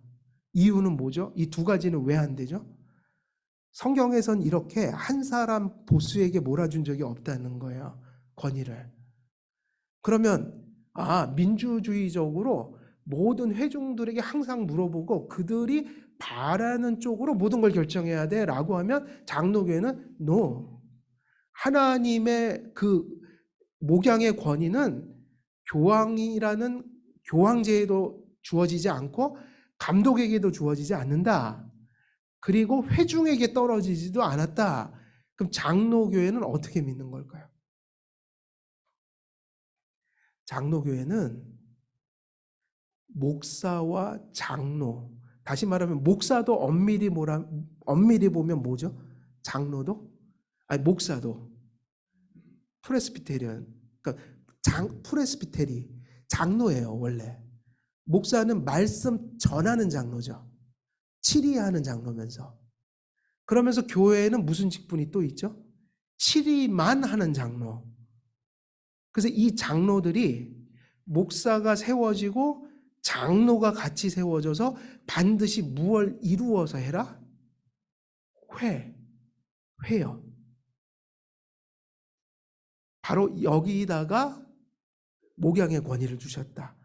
이유는 뭐죠? 이 두 가지는 왜 안 되죠? 성경에선 이렇게 한 사람 보스에게 몰아준 적이 없다는 거예요. 권위를. 그러면 민주주의적으로 모든 회중들에게 항상 물어보고 그들이 바라는 쪽으로 모든 걸 결정해야 돼 라고 하면 장로교회는 no. 하나님의 그 목양의 권위는 교황이라는 교황제에도 주어지지 않고 감독에게도 주어지지 않는다. 그리고 회중에게 떨어지지도 않았다. 그럼 장로교회는 어떻게 믿는 걸까요? 장로교회는 목사와 장로, 다시 말하면 목사도 엄밀히 보면 뭐죠? 장로도? 아니, 목사도 프레스비테리언, 그러니까 프레스비테리 장로예요. 원래 목사는 말씀 전하는 장로죠. 치리하는 장로면서, 그러면서 교회에는 무슨 직분이 또 있죠? 치리만 하는 장로. 그래서 이 장로들이, 목사가 세워지고 장로가 같이 세워져서 반드시 무엇을 이루어서 해라? 회요. 바로 여기다가 목양의 권위를 주셨다.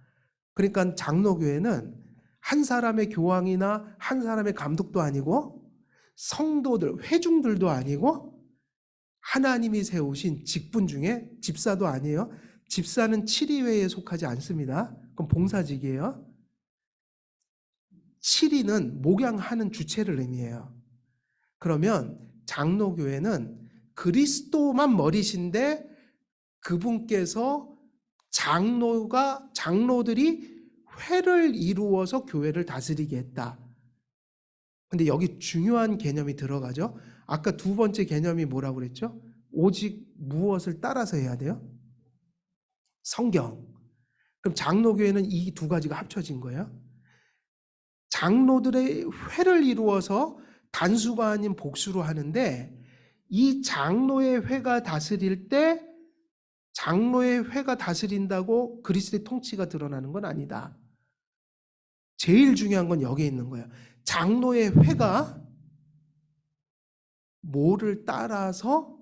그러니까 장로교회는 한 사람의 교황이나 한 사람의 감독도 아니고, 성도들, 회중들도 아니고, 하나님이 세우신 직분 중에, 집사도 아니에요. 집사는 치리회에 속하지 않습니다. 그럼 봉사직이에요. 치리는 목양하는 주체를 의미해요. 그러면 장로교회는 그리스도만 머리신데, 그분께서 장로들이 회를 이루어서 교회를 다스리게 했다. 근데 여기 중요한 개념이 들어가죠. 아까 두 번째 개념이 뭐라고 그랬죠? 오직 무엇을 따라서 해야 돼요? 성경. 그럼 장로교회는 이 두 가지가 합쳐진 거예요. 장로들의 회를 이루어서 단수가 아닌 복수로 하는데, 이 장로의 회가 다스릴 때 장로의 회가 다스린다고 그리스도의 통치가 드러나는 건 아니다. 제일 중요한 건 여기에 있는 거예요. 장로의 회가 뭐를 따라서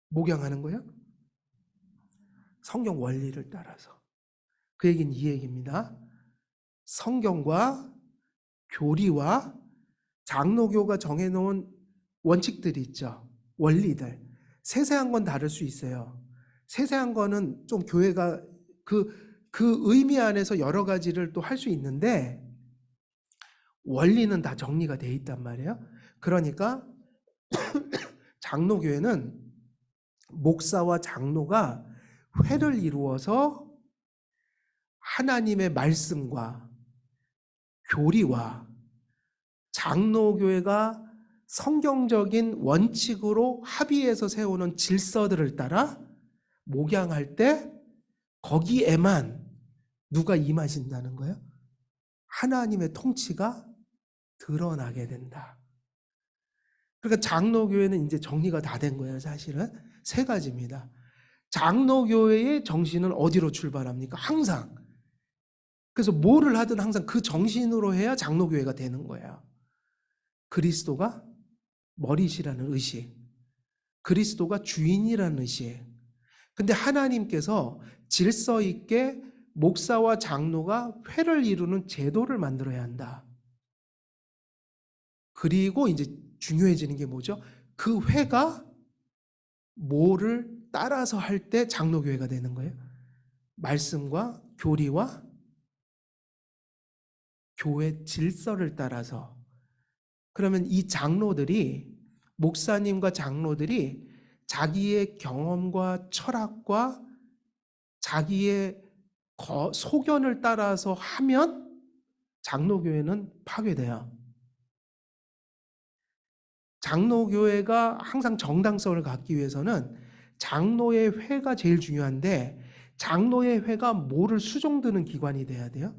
목양하는 거예요? 성경 원리를 따라서. 그 얘기는 이 얘기입니다. 성경과 교리와 장로교가 정해놓은 원칙들이 있죠. 원리들. 세세한 건 다를 수 있어요. 세세한 거는 좀 교회가 그 의미 안에서 여러 가지를 또 할 수 있는데, 원리는 다 정리가 돼 있단 말이에요. 그러니까 장로교회는 목사와 장로가 회를 이루어서 하나님의 말씀과 교리와 장로교회가 성경적인 원칙으로 합의해서 세우는 질서들을 따라 목양할 때 거기에만 누가 임하신다는 거예요? 하나님의 통치가 드러나게 된다. 그러니까 장로교회는 이제 정리가 다 된 거예요. 사실은 세 가지입니다. 장로교회의 정신은 어디로 출발합니까? 항상. 그래서 뭐를 하든 항상 그 정신으로 해야 장로교회가 되는 거예요. 그리스도가 머리시라는 의식, 그리스도가 주인이라는 의식. 근데 하나님께서 질서 있게 목사와 장로가 회를 이루는 제도를 만들어야 한다. 그리고 이제 중요해지는 게 뭐죠? 그 회가 뭐를 따라서 할 때 장로교회가 되는 거예요? 말씀과 교리와 교회 질서를 따라서. 그러면 이 장로들이, 목사님과 장로들이 자기의 경험과 철학과 자기의 소견을 따라서 하면 장로교회는 파괴돼요. 장로교회가 항상 정당성을 갖기 위해서는 장로의 회가 제일 중요한데, 장로의 회가 뭐를 수종드는 기관이 돼야 돼요?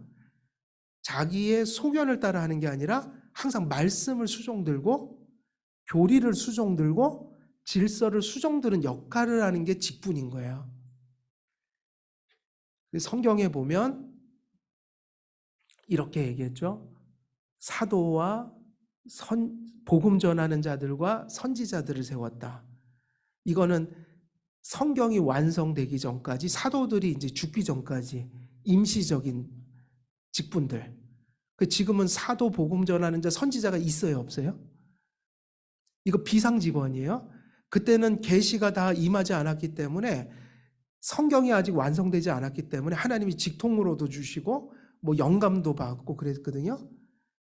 자기의 소견을 따라 하는 게 아니라 항상 말씀을 수종들고 교리를 수종들고 질서를 수종드는 역할을 하는 게 직분인 거예요. 성경에 보면 이렇게 얘기했죠. 사도와 복음 전하는 자들과 선지자들을 세웠다. 이거는 성경이 완성되기 전까지, 사도들이 이제 죽기 전까지 임시적인 직분들. 지금은 사도, 복음 전하는 자, 선지자가 있어요, 없어요? 이거 비상직원이에요. 그때는 계시가 다 임하지 않았기 때문에, 성경이 아직 완성되지 않았기 때문에 하나님이 직통으로도 주시고 뭐 영감도 받고 그랬거든요.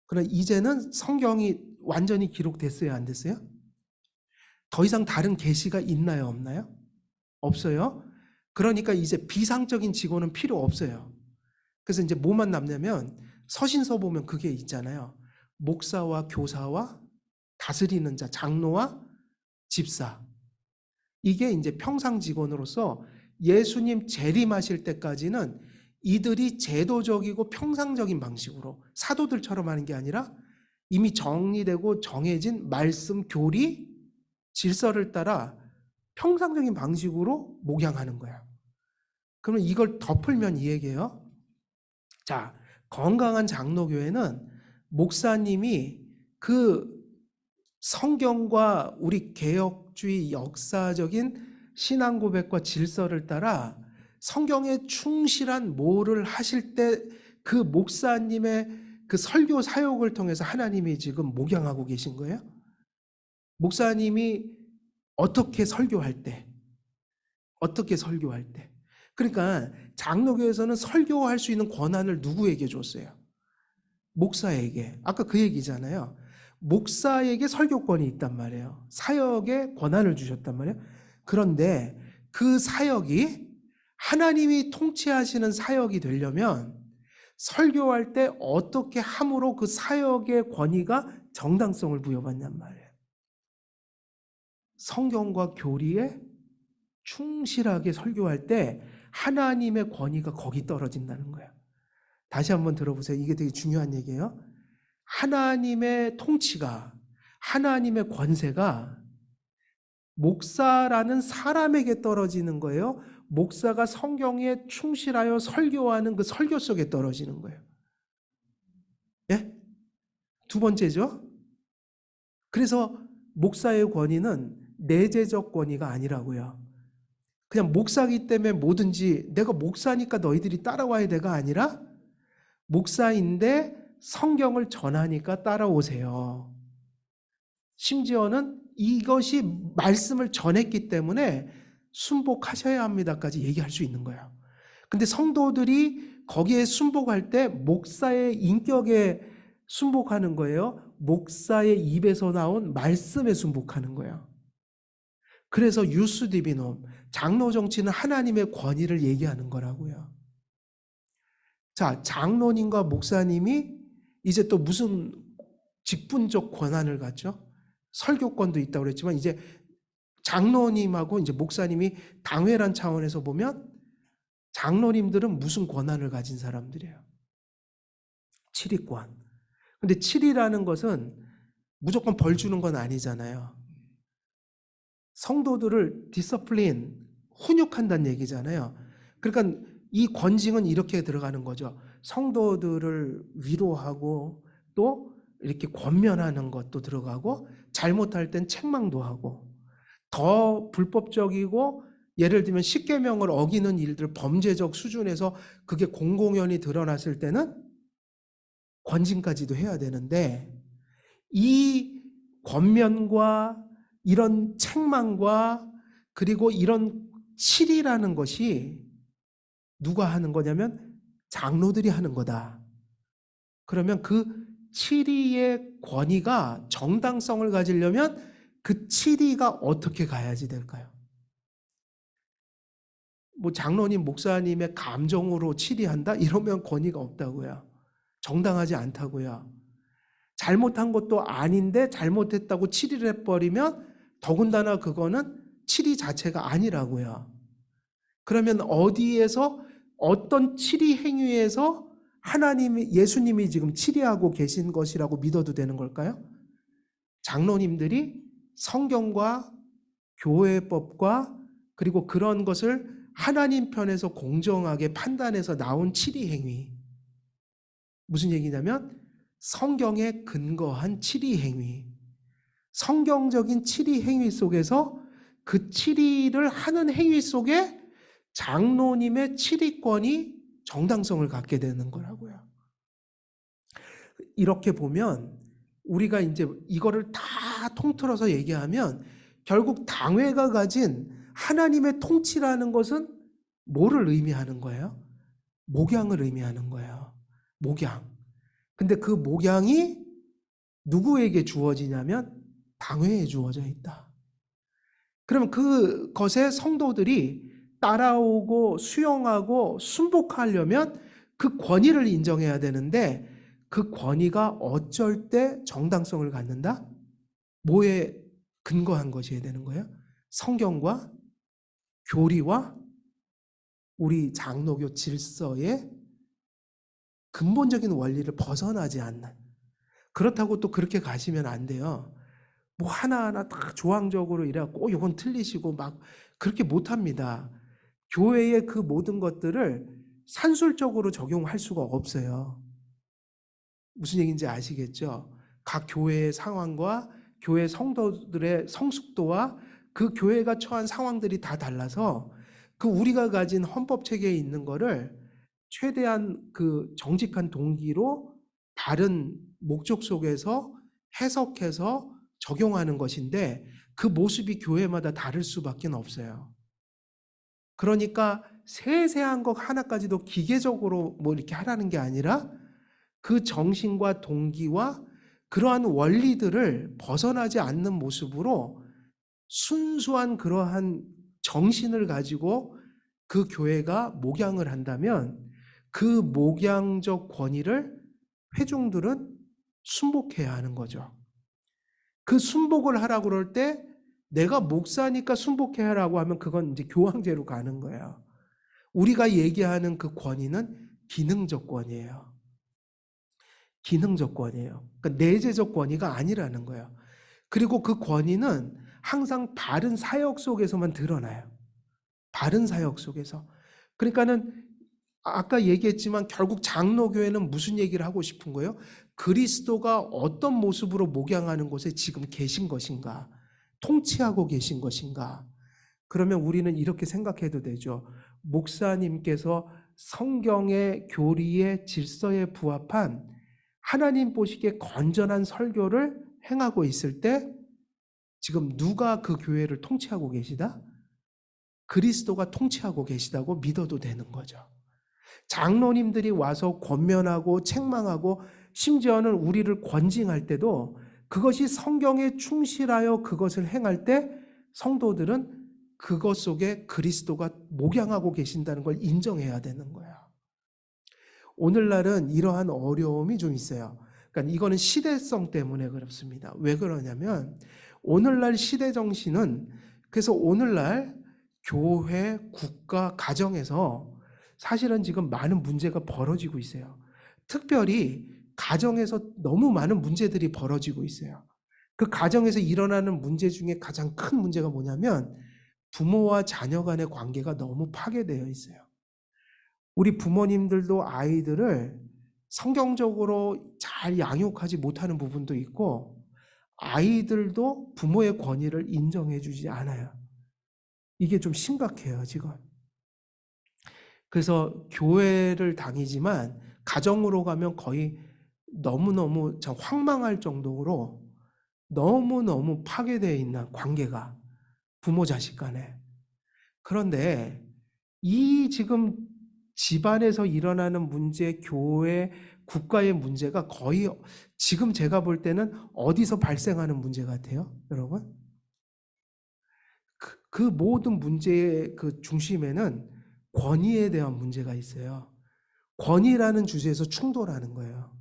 그러나 이제는 성경이 완전히 기록됐어요, 안 됐어요? 더 이상 다른 계시가 있나요, 없나요? 없어요. 그러니까 이제 비상적인 직원은 필요 없어요. 그래서 이제 뭐만 남냐면, 서신서 보면 그게 있잖아요. 목사와 교사와 다스리는 자, 장로와 집사. 이게 이제 평상 직원으로서 예수님 재림하실 때까지는 이들이 제도적이고 평상적인 방식으로 사도들처럼 하는 게 아니라 이미 정리되고 정해진 말씀, 교리, 질서를 따라 평상적인 방식으로 목양하는 거야. 그러면 이걸 덮으면 이 얘기예요. 자, 건강한 장로교회는 목사님이 그 성경과 우리 개혁주의 역사적인 신앙 고백과 질서를 따라 성경에 충실한 뭐를 하실 때 그 목사님의 그 설교 사역을 통해서 하나님이 지금 목양하고 계신 거예요. 목사님이 어떻게 설교할 때, 그러니까 장로교에서는 설교할 수 있는 권한을 누구에게 줬어요? 목사에게. 아까 그 얘기잖아요. 목사에게 설교권이 있단 말이에요. 사역에 권한을 주셨단 말이에요. 그런데 그 사역이 하나님이 통치하시는 사역이 되려면 설교할 때 어떻게 함으로 그 사역의 권위가 정당성을 부여받냔 말이에요. 성경과 교리에 충실하게 설교할 때 하나님의 권위가 거기 떨어진다는 거예요. 다시 한번 들어보세요. 이게 되게 중요한 얘기예요. 하나님의 통치가, 하나님의 권세가 목사라는 사람에게 떨어지는 거예요? 목사가 성경에 충실하여 설교하는 그 설교 속에 떨어지는 거예요. 예? 두 번째죠. 그래서 목사의 권위는 내재적 권위가 아니라고요. 그냥 목사기 때문에 뭐든지 내가 목사니까 너희들이 따라와야 돼가 아니라 목사인데 성경을 전하니까 따라오세요. 심지어는 이것이 말씀을 전했기 때문에 순복하셔야 합니다까지 얘기할 수 있는 거예요. 근데 성도들이 거기에 순복할 때 목사의 인격에 순복하는 거예요. 목사의 입에서 나온 말씀에 순복하는 거예요. 그래서 유스 디비놈, 장로 정치는 하나님의 권위를 얘기하는 거라고요. 자, 장로님과 목사님이 이제 또 무슨 직분적 권한을 갖죠? 설교권도 있다고 그랬지만 이제 장로님하고 이제 목사님이 당회란 차원에서 보면 장로님들은 무슨 권한을 가진 사람들이에요? 치리권. 근데 치리라는 것은 무조건 벌 주는 건 아니잖아요. 성도들을 디서플린, 훈육한다는 얘기잖아요. 그러니까 이 권징은 이렇게 들어가는 거죠. 성도들을 위로하고 또 이렇게 권면하는 것도 들어가고 잘못할 땐 책망도 하고 더 불법적이고 예를 들면 십계명을 어기는 일들 범죄적 수준에서 그게 공공연히 드러났을 때는 권징까지도 해야 되는데 이 권면과 이런 책망과 그리고 이런 치리라는 것이 누가 하는 거냐면 장로들이 하는 거다. 그러면 그 치리의 권위가 정당성을 가지려면 그 치리가 어떻게 가야지 될까요? 뭐 장로님, 목사님의 감정으로 치리한다? 이러면 권위가 없다고요. 정당하지 않다고요. 잘못한 것도 아닌데 잘못했다고 치리를 해버리면 더군다나 그거는 치리 자체가 아니라고요. 그러면 어디에서 어떤 치리 행위에서 하나님이 예수님이 지금 치리하고 계신 것이라고 믿어도 되는 걸까요? 장로님들이 성경과 교회법과 그리고 그런 것을 하나님 편에서 공정하게 판단해서 나온 치리 행위. 무슨 얘기냐면 성경에 근거한 치리 행위. 성경적인 치리 행위 속에서 그 치리를 하는 행위 속에 장로님의 치리권이 정당성을 갖게 되는 거라고요. 이렇게 보면 우리가 이제 이거를 다 통틀어서 얘기하면 결국 당회가 가진 하나님의 통치라는 것은 뭐를 의미하는 거예요? 목양을 의미하는 거예요. 목양. 근데 그 목양이 누구에게 주어지냐면 당회에 주어져 있다. 그러면 그것에 성도들이 따라오고 수용하고 순복하려면 그 권위를 인정해야 되는데 그 권위가 어쩔 때 정당성을 갖는다? 뭐에 근거한 것이어야 되는 거예요? 성경과 교리와 우리 장로교 질서의 근본적인 원리를 벗어나지 않는. 그렇다고 또 그렇게 가시면 안 돼요. 뭐 하나하나 다 조항적으로 이래갖고 이건 틀리시고 막 그렇게 못합니다. 교회의 그 모든 것들을 산술적으로 적용할 수가 없어요. 무슨 얘기인지 아시겠죠? 각 교회의 상황과 교회 성도들의 성숙도와 그 교회가 처한 상황들이 다 달라서 그 우리가 가진 헌법 체계에 있는 거를 최대한 그 정직한 동기로 다른 목적 속에서 해석해서 적용하는 것인데 그 모습이 교회마다 다를 수밖에 없어요. 그러니까 세세한 것 하나까지도 기계적으로 뭐 이렇게 하라는 게 아니라 그 정신과 동기와 그러한 원리들을 벗어나지 않는 모습으로 순수한 그러한 정신을 가지고 그 교회가 목양을 한다면 그 목양적 권위를 회중들은 순복해야 하는 거죠. 그 순복을 하라고 그럴 때 내가 목사니까 순복해야 하라고 하면 그건 이제 교황제로 가는 거예요. 우리가 얘기하는 그 권위는 기능적 권위예요. 기능적 권위예요. 그러니까 내재적 권위가 아니라는 거예요. 그리고 그 권위는 항상 바른 사역 속에서만 드러나요. 바른 사역 속에서. 그러니까는 아까 얘기했지만 결국 장로교회는 무슨 얘기를 하고 싶은 거예요? 그리스도가 어떤 모습으로 목양하는 곳에 지금 계신 것인가? 통치하고 계신 것인가? 그러면 우리는 이렇게 생각해도 되죠. 목사님께서 성경의 교리의 질서에 부합한 하나님 보시기에 건전한 설교를 행하고 있을 때 지금 누가 그 교회를 통치하고 계시다? 그리스도가 통치하고 계시다고 믿어도 되는 거죠. 장로님들이 와서 권면하고 책망하고 심지어는 우리를 권징할 때도 그것이 성경에 충실하여 그것을 행할 때 성도들은 그것 속에 그리스도가 목양하고 계신다는 걸 인정해야 되는 거야. 오늘날은 이러한 어려움이 좀 있어요. 그러니까 이거는 시대성 때문에 그렇습니다. 왜 그러냐면 오늘날 시대 정신은 그래서 오늘날 교회, 국가, 가정에서 사실은 지금 많은 문제가 벌어지고 있어요. 특별히 가정에서 너무 많은 문제들이 벌어지고 있어요. 그 가정에서 일어나는 문제 중에 가장 큰 문제가 뭐냐면 부모와 자녀 간의 관계가 너무 파괴되어 있어요. 우리 부모님들도 아이들을 성경적으로 잘 양육하지 못하는 부분도 있고 아이들도 부모의 권위를 인정해 주지 않아요. 이게 좀 심각해요, 지금. 그래서 교회를 다니지만 가정으로 가면 거의 너무너무 참 황망할 정도로 너무너무 파괴되어 있는 관계가 부모 자식 간에. 그런데 이 지금 집안에서 일어나는 문제, 교회, 국가의 문제가 거의 지금 제가 볼 때는 어디서 발생하는 문제 같아요, 여러분? 그 모든 문제의 그 중심에는 권위에 대한 문제가 있어요. 권위라는 주제에서 충돌하는 거예요.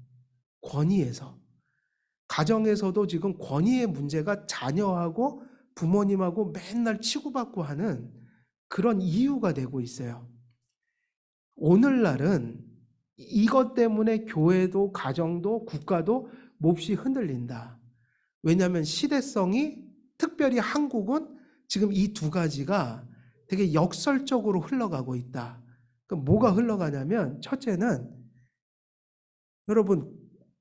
권위에서. 가정에서도 지금 권위의 문제가 자녀하고 부모님하고 맨날 치고받고 하는 그런 이유가 되고 있어요. 오늘날은 이것 때문에 교회도 가정도 국가도 몹시 흔들린다. 왜냐하면 시대성이 특별히 한국은 지금 이 두 가지가 되게 역설적으로 흘러가고 있다. 그럼 뭐가 흘러가냐면 첫째는 여러분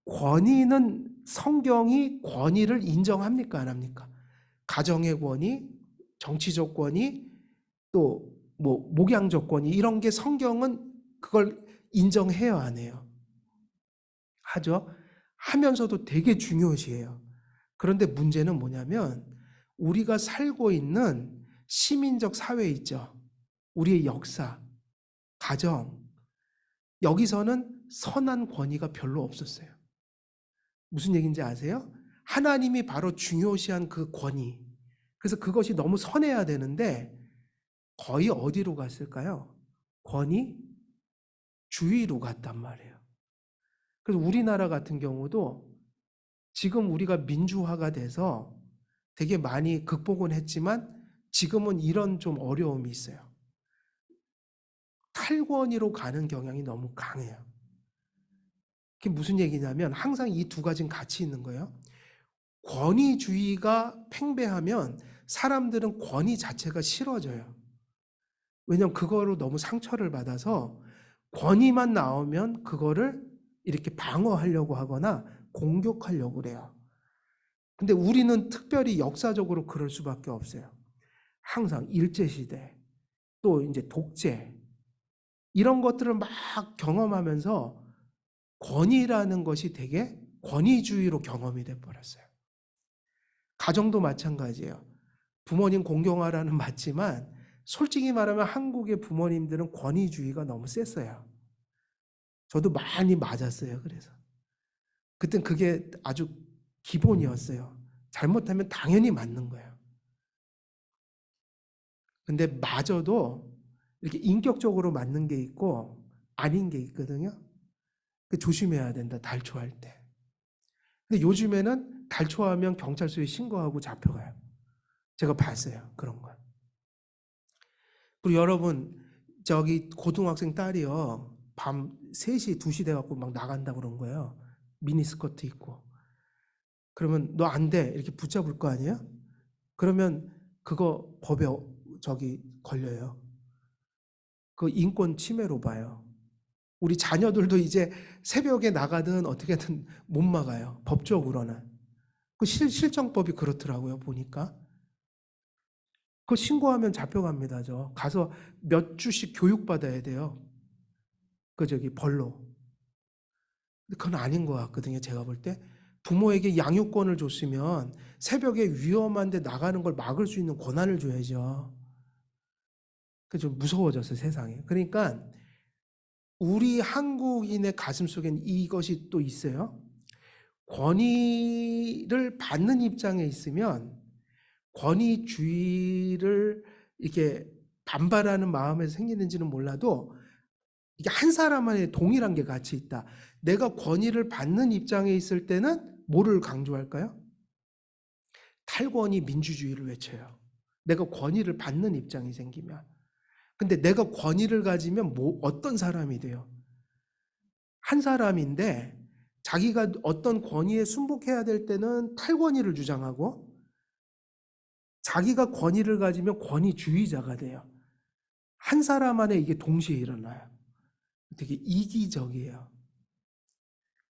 권위는 성경이 권위를 인정합니까 안 합니까? 가정의 권위, 정치적 권위, 또 뭐 목양적 권위 이런 게 성경은 그걸 인정해요 안 해요? 하죠. 하면서도 되게 중요시해요. 그런데 문제는 뭐냐면 우리가 살고 있는 시민적 사회 있죠. 우리의 역사, 가정 여기서는 선한 권위가 별로 없었어요. 무슨 얘기인지 아세요? 하나님이 바로 중요시한 그 권위. 그래서 그것이 너무 선해야 되는데 거의 어디로 갔을까요? 권위 주의로 갔단 말이에요. 그래서 우리나라 같은 경우도 지금 우리가 민주화가 돼서 되게 많이 극복은 했지만 지금은 이런 좀 어려움이 있어요. 탈권위로 가는 경향이 너무 강해요. 그게 무슨 얘기냐면 항상 이 두 가지는 같이 있는 거예요. 권위주의가 팽배하면 사람들은 권위 자체가 싫어져요. 왜냐하면 그거로 너무 상처를 받아서 권위만 나오면 그거를 이렇게 방어하려고 하거나 공격하려고 그래요. 근데 우리는 특별히 역사적으로 그럴 수밖에 없어요. 항상 일제시대, 또 이제 독재, 이런 것들을 막 경험하면서 권위라는 것이 되게 권위주의로 경험이 돼버렸어요. 가정도 마찬가지예요. 부모님 공경하라는 맞지만 솔직히 말하면 한국의 부모님들은 권위주의가 너무 셌어요. 저도 많이 맞았어요. 그래서 그땐 그게 아주 기본이었어요. 잘못하면 당연히 맞는 거예요. 근데 마저도 이렇게 인격적으로 맞는 게 있고 아닌 게 있거든요. 조심해야 된다, 달초할 때. 근데 요즘에는 달초하면 경찰서에 신고하고 잡혀가요. 제가 봤어요, 그런 걸. 그리고 여러분, 저기 고등학생 딸이요. 밤 3시, 2시 돼갖고 막 나간다 그런 거예요. 미니스커트 입고. 그러면 너 안 돼. 이렇게 붙잡을 거 아니에요? 그러면 그거 법에 걸려요. 그 인권 침해로 봐요. 우리 자녀들도 이제 새벽에 나가든 어떻게든 못 막아요. 법적으로는. 그 실정법이 그렇더라고요, 보니까. 그거 신고하면 잡혀갑니다, 가서 몇 주씩 교육받아야 돼요. 벌로. 근데 그건 아닌 것 같거든요, 제가 볼 때. 부모에게 양육권을 줬으면 새벽에 위험한데 나가는 걸 막을 수 있는 권한을 줘야죠. 좀 무서워졌어요, 세상이. 그러니까 우리 한국인의 가슴속엔 이것이 또 있어요. 권위를 받는 입장에 있으면 권위주의를 이렇게 반발하는 마음에서 생기는지는 몰라도 이게 한 사람만의 동일한 게 같이 있다. 내가 권위를 받는 입장에 있을 때는 뭐를 강조할까요? 탈권위 민주주의를 외쳐요. 내가 권위를 받는 입장이 생기면. 근데 내가 권위를 가지면 어떤 사람이 돼요? 한 사람인데 자기가 어떤 권위에 순복해야 될 때는 탈권위를 주장하고 자기가 권위를 가지면 권위주의자가 돼요. 한 사람 안에 이게 동시에 일어나요. 되게 이기적이에요.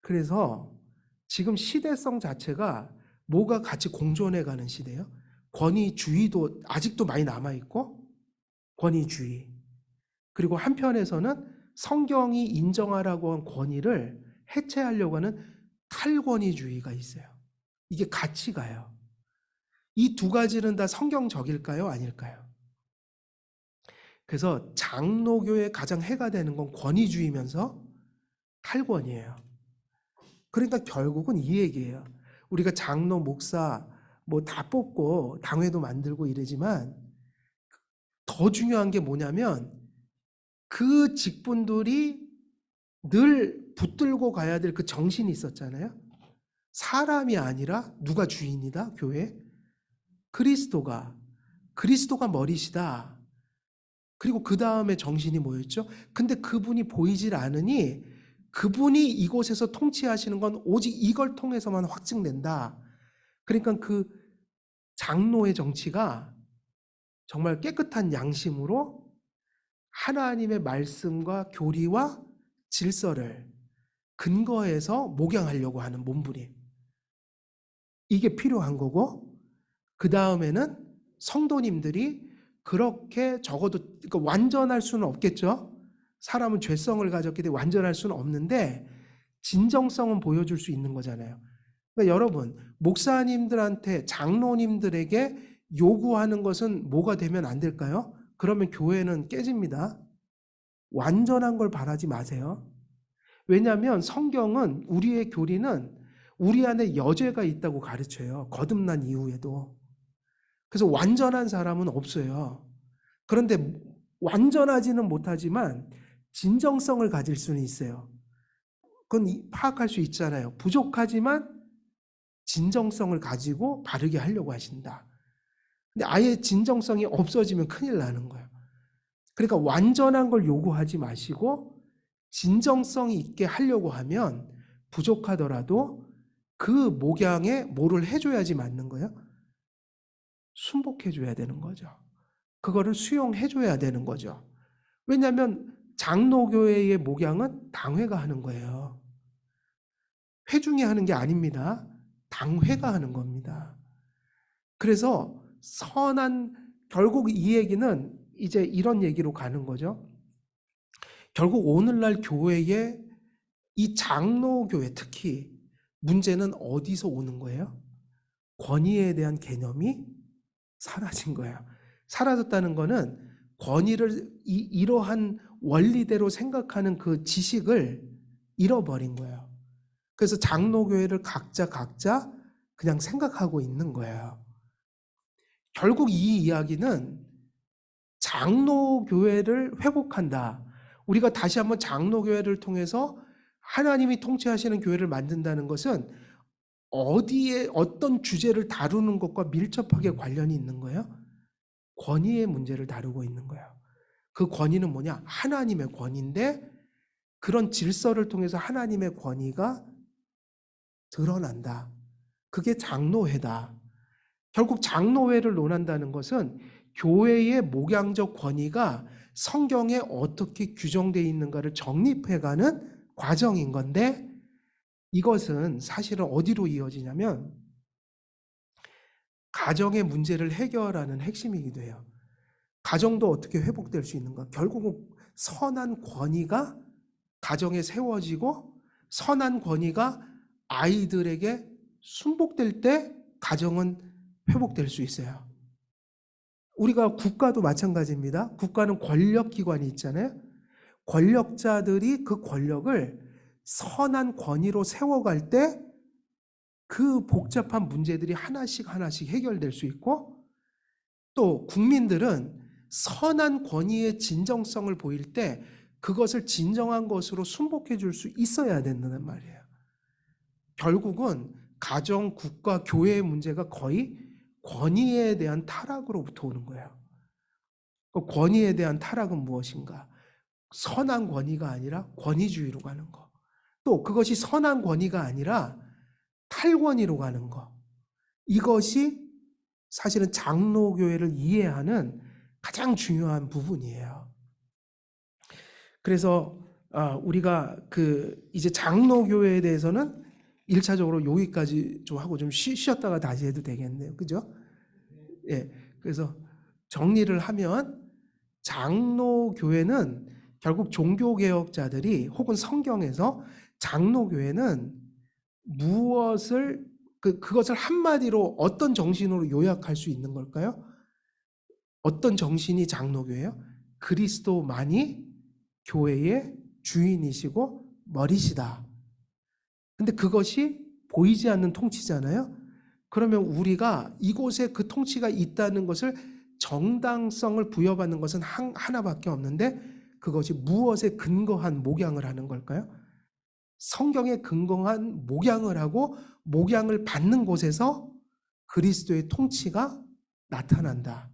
그래서 지금 시대성 자체가 뭐가 같이 공존해가는 시대예요. 권위주의도 아직도 많이 남아있고 권위주의. 그리고 한편에서는 성경이 인정하라고 한 권위를 해체하려고 하는 탈권위주의가 있어요. 이게 같이 가요. 이 두 가지는 다 성경적일까요? 아닐까요? 그래서 장로교의 가장 해가 되는 건 권위주의면서 탈권이에요. 그러니까 결국은 이 얘기예요. 우리가 장로, 목사 뭐 다 뽑고 당회도 만들고 이러지만 더 중요한 게 뭐냐면 그 직분들이 늘 붙들고 가야 될 그 정신이 있었잖아요. 사람이 아니라 누가 주인이다, 교회? 그리스도가 머리시다. 그리고 그 다음에 정신이 뭐였죠? 근데 그분이 보이질 않으니 그분이 이곳에서 통치하시는 건 오직 이걸 통해서만 확증된다. 그러니까 그 장로의 정치가 정말 깨끗한 양심으로 하나님의 말씀과 교리와 질서를 근거해서 목양하려고 하는 몸부림. 이게 필요한 거고, 그 다음에는 성도님들이 그렇게 적어도 그러니까 완전할 수는 없겠죠. 사람은 죄성을 가졌기 때문에 완전할 수는 없는데 진정성은 보여줄 수 있는 거잖아요. 그러니까 여러분, 목사님들한테 장로님들에게 요구하는 것은 뭐가 되면 안 될까요? 그러면 교회는 깨집니다. 완전한 걸 바라지 마세요. 왜냐하면 성경은 우리의 교리는 우리 안에 여죄가 있다고 가르쳐요. 거듭난 이후에도. 그래서 완전한 사람은 없어요. 그런데 완전하지는 못하지만 진정성을 가질 수는 있어요. 그건 파악할 수 있잖아요. 부족하지만 진정성을 가지고 바르게 하려고 하신다. 근데 아예 진정성이 없어지면 큰일 나는 거예요. 그러니까 완전한 걸 요구하지 마시고 진정성 있게 하려고 하면 부족하더라도 그 목양에 뭐를 해줘야지 맞는 거예요? 순복해줘야 되는 거죠. 그거를 수용해줘야 되는 거죠. 왜냐하면 장로교회의 목양은 당회가 하는 거예요. 회중이 하는 게 아닙니다. 당회가 하는 겁니다. 그래서 결국 이 얘기는 이제 이런 얘기로 가는 거죠. 결국 오늘날 교회의 이 장로교회 특히 문제는 어디서 오는 거예요? 권위에 대한 개념이 사라진 거예요. 사라졌다는 거는 권위를 이러한 원리대로 생각하는 그 지식을 잃어버린 거예요. 그래서 장로교회를 각자 그냥 생각하고 있는 거예요. 결국 이 이야기는 장로교회를 회복한다. 우리가 다시 한번 장로교회를 통해서 하나님이 통치하시는 교회를 만든다는 것은 어디에 어떤 주제를 다루는 것과 밀접하게 관련이 있는 거예요? 권위의 문제를 다루고 있는 거예요. 그 권위는 뭐냐? 하나님의 권위인데 그런 질서를 통해서 하나님의 권위가 드러난다. 그게 장로회다. 결국 장로회를 논한다는 것은 교회의 목양적 권위가 성경에 어떻게 규정되어 있는가를 정립해가는 과정인 건데, 이것은 사실은 어디로 이어지냐면 가정의 문제를 해결하는 핵심이기도 해요. 가정도 어떻게 회복될 수 있는가? 결국은 선한 권위가 가정에 세워지고 선한 권위가 아이들에게 순복될 때 가정은 회복될 수 있어요. 우리가 국가도 마찬가지입니다. 국가는 권력기관이 있잖아요. 권력자들이 그 권력을 선한 권위로 세워갈 때 그 복잡한 문제들이 하나씩 하나씩 해결될 수 있고, 또 국민들은 선한 권위의 진정성을 보일 때 그것을 진정한 것으로 순복해 줄 수 있어야 된다는 말이에요. 결국은 가정, 국가, 교회의 문제가 거의 권위에 대한 타락으로부터 오는 거예요. 그 권위에 대한 타락은 무엇인가? 선한 권위가 아니라 권위주의로 가는 거. 또 그것이 선한 권위가 아니라 탈권위로 가는 거. 이것이 사실은 장로교회를 이해하는 가장 중요한 부분이에요. 그래서 우리가 이제 장로교회에 대해서는 1차적으로 여기까지 좀 하고 좀 쉬었다가 다시 해도 되겠네요. 그죠? 예. 그래서 정리를 하면 장로교회는 결국 종교개혁자들이 혹은 성경에서 장로교회는 무엇을 그것을 한마디로 어떤 정신으로 요약할 수 있는 걸까요? 어떤 정신이 장로교회예요? 그리스도만이 교회의 주인이시고 머리시다. 근데 그것이 보이지 않는 통치잖아요. 그러면 우리가 이곳에 그 통치가 있다는 것을 정당성을 부여받는 것은 하나밖에 없는데, 그것이 무엇에 근거한 목양을 하는 걸까요? 성경에 근거한 목양을 하고 목양을 받는 곳에서 그리스도의 통치가 나타난다.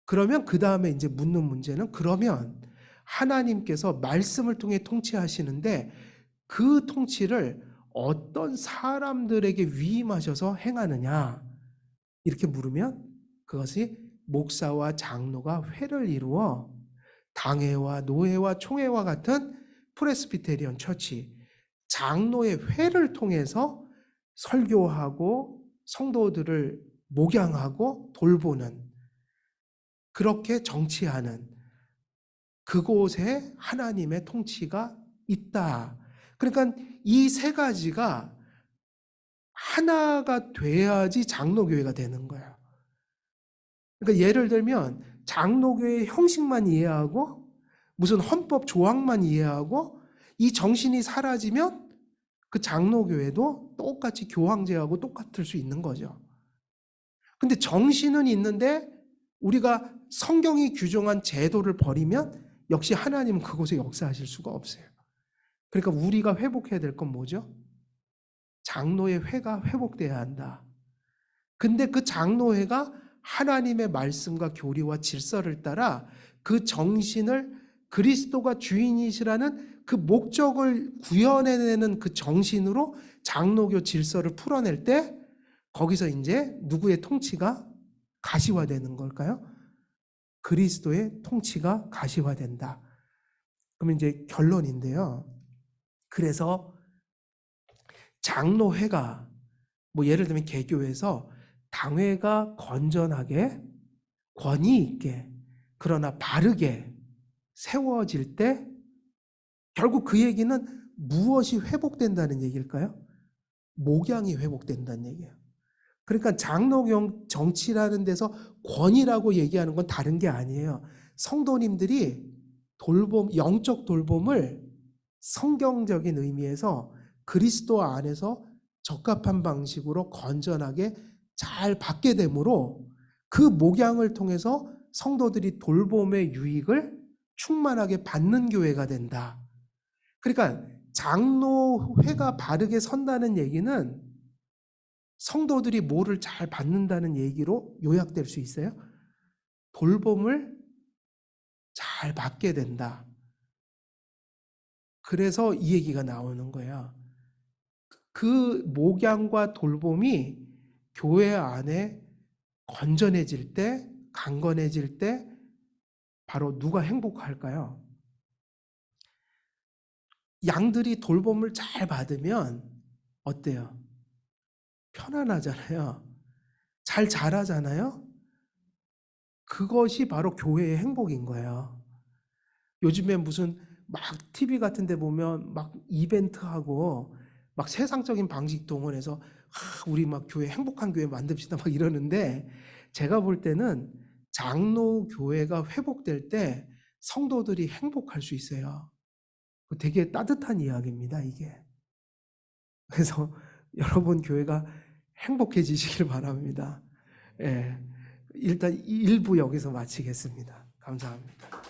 그러면 그 다음에 이제 묻는 문제는, 그러면 하나님께서 말씀을 통해 통치하시는데 그 통치를 어떤 사람들에게 위임하셔서 행하느냐, 이렇게 물으면 그것이 목사와 장로가 회를 이루어 당회와 노회와 총회와 같은 프레스비테리언 처치, 장로의 회를 통해서 설교하고 성도들을 목양하고 돌보는, 그렇게 정치하는 그곳에 하나님의 통치가 있다. 그러니까 이 세 가지가 하나가 돼야지 장로교회가 되는 거예요. 그러니까 예를 들면 장로교회의 형식만 이해하고 무슨 헌법 조항만 이해하고 이 정신이 사라지면 그 장로교회도 똑같이 교황제하고 똑같을 수 있는 거죠. 근데 정신은 있는데 우리가 성경이 규정한 제도를 버리면 역시 하나님은 그곳에 역사하실 수가 없어요. 그러니까 우리가 회복해야 될 건 뭐죠? 장로의 회가 회복돼야 한다. 근데 그 장로회가 하나님의 말씀과 교리와 질서를 따라 그 정신을 그리스도가 주인이시라는 그 목적을 구현해내는 그 정신으로 장로교 질서를 풀어낼 때 거기서 이제 누구의 통치가 가시화되는 걸까요? 그리스도의 통치가 가시화된다. 그러면 이제 결론인데요. 그래서 장로회가 뭐 예를 들면 개교에서 당회가 건전하게 권위 있게 그러나 바르게 세워질 때 결국 그 얘기는 무엇이 회복된다는 얘기일까요? 목양이 회복된다는 얘기예요. 그러니까 장로경 정치라는 데서 권위라고 얘기하는 건 다른 게 아니에요. 성도님들이 영적 돌봄을 성경적인 의미에서 그리스도 안에서 적합한 방식으로 건전하게 잘 받게 되므로 그 목양을 통해서 성도들이 돌봄의 유익을 충만하게 받는 교회가 된다. 그러니까 장로회가 바르게 선다는 얘기는 성도들이 뭐를 잘 받는다는 얘기로 요약될 수 있어요? 돌봄을 잘 받게 된다. 그래서 이 얘기가 나오는 거야. 그 목양과 돌봄이 교회 안에 건전해질 때, 강건해질 때 바로 누가 행복할까요? 양들이 돌봄을 잘 받으면 어때요? 편안하잖아요. 잘 자라잖아요. 그것이 바로 교회의 행복인 거예요. 요즘에 무슨 막 TV 같은 데 보면 막 이벤트하고 막 세상적인 방식 동원해서 우리 막 교회 행복한 교회 만듭시다 막 이러는데, 제가 볼 때는 장로 교회가 회복될 때 성도들이 행복할 수 있어요. 되게 따뜻한 이야기입니다, 이게. 그래서 여러분 교회가 행복해지시길 바랍니다. 예. 일단 1부 여기서 마치겠습니다. 감사합니다.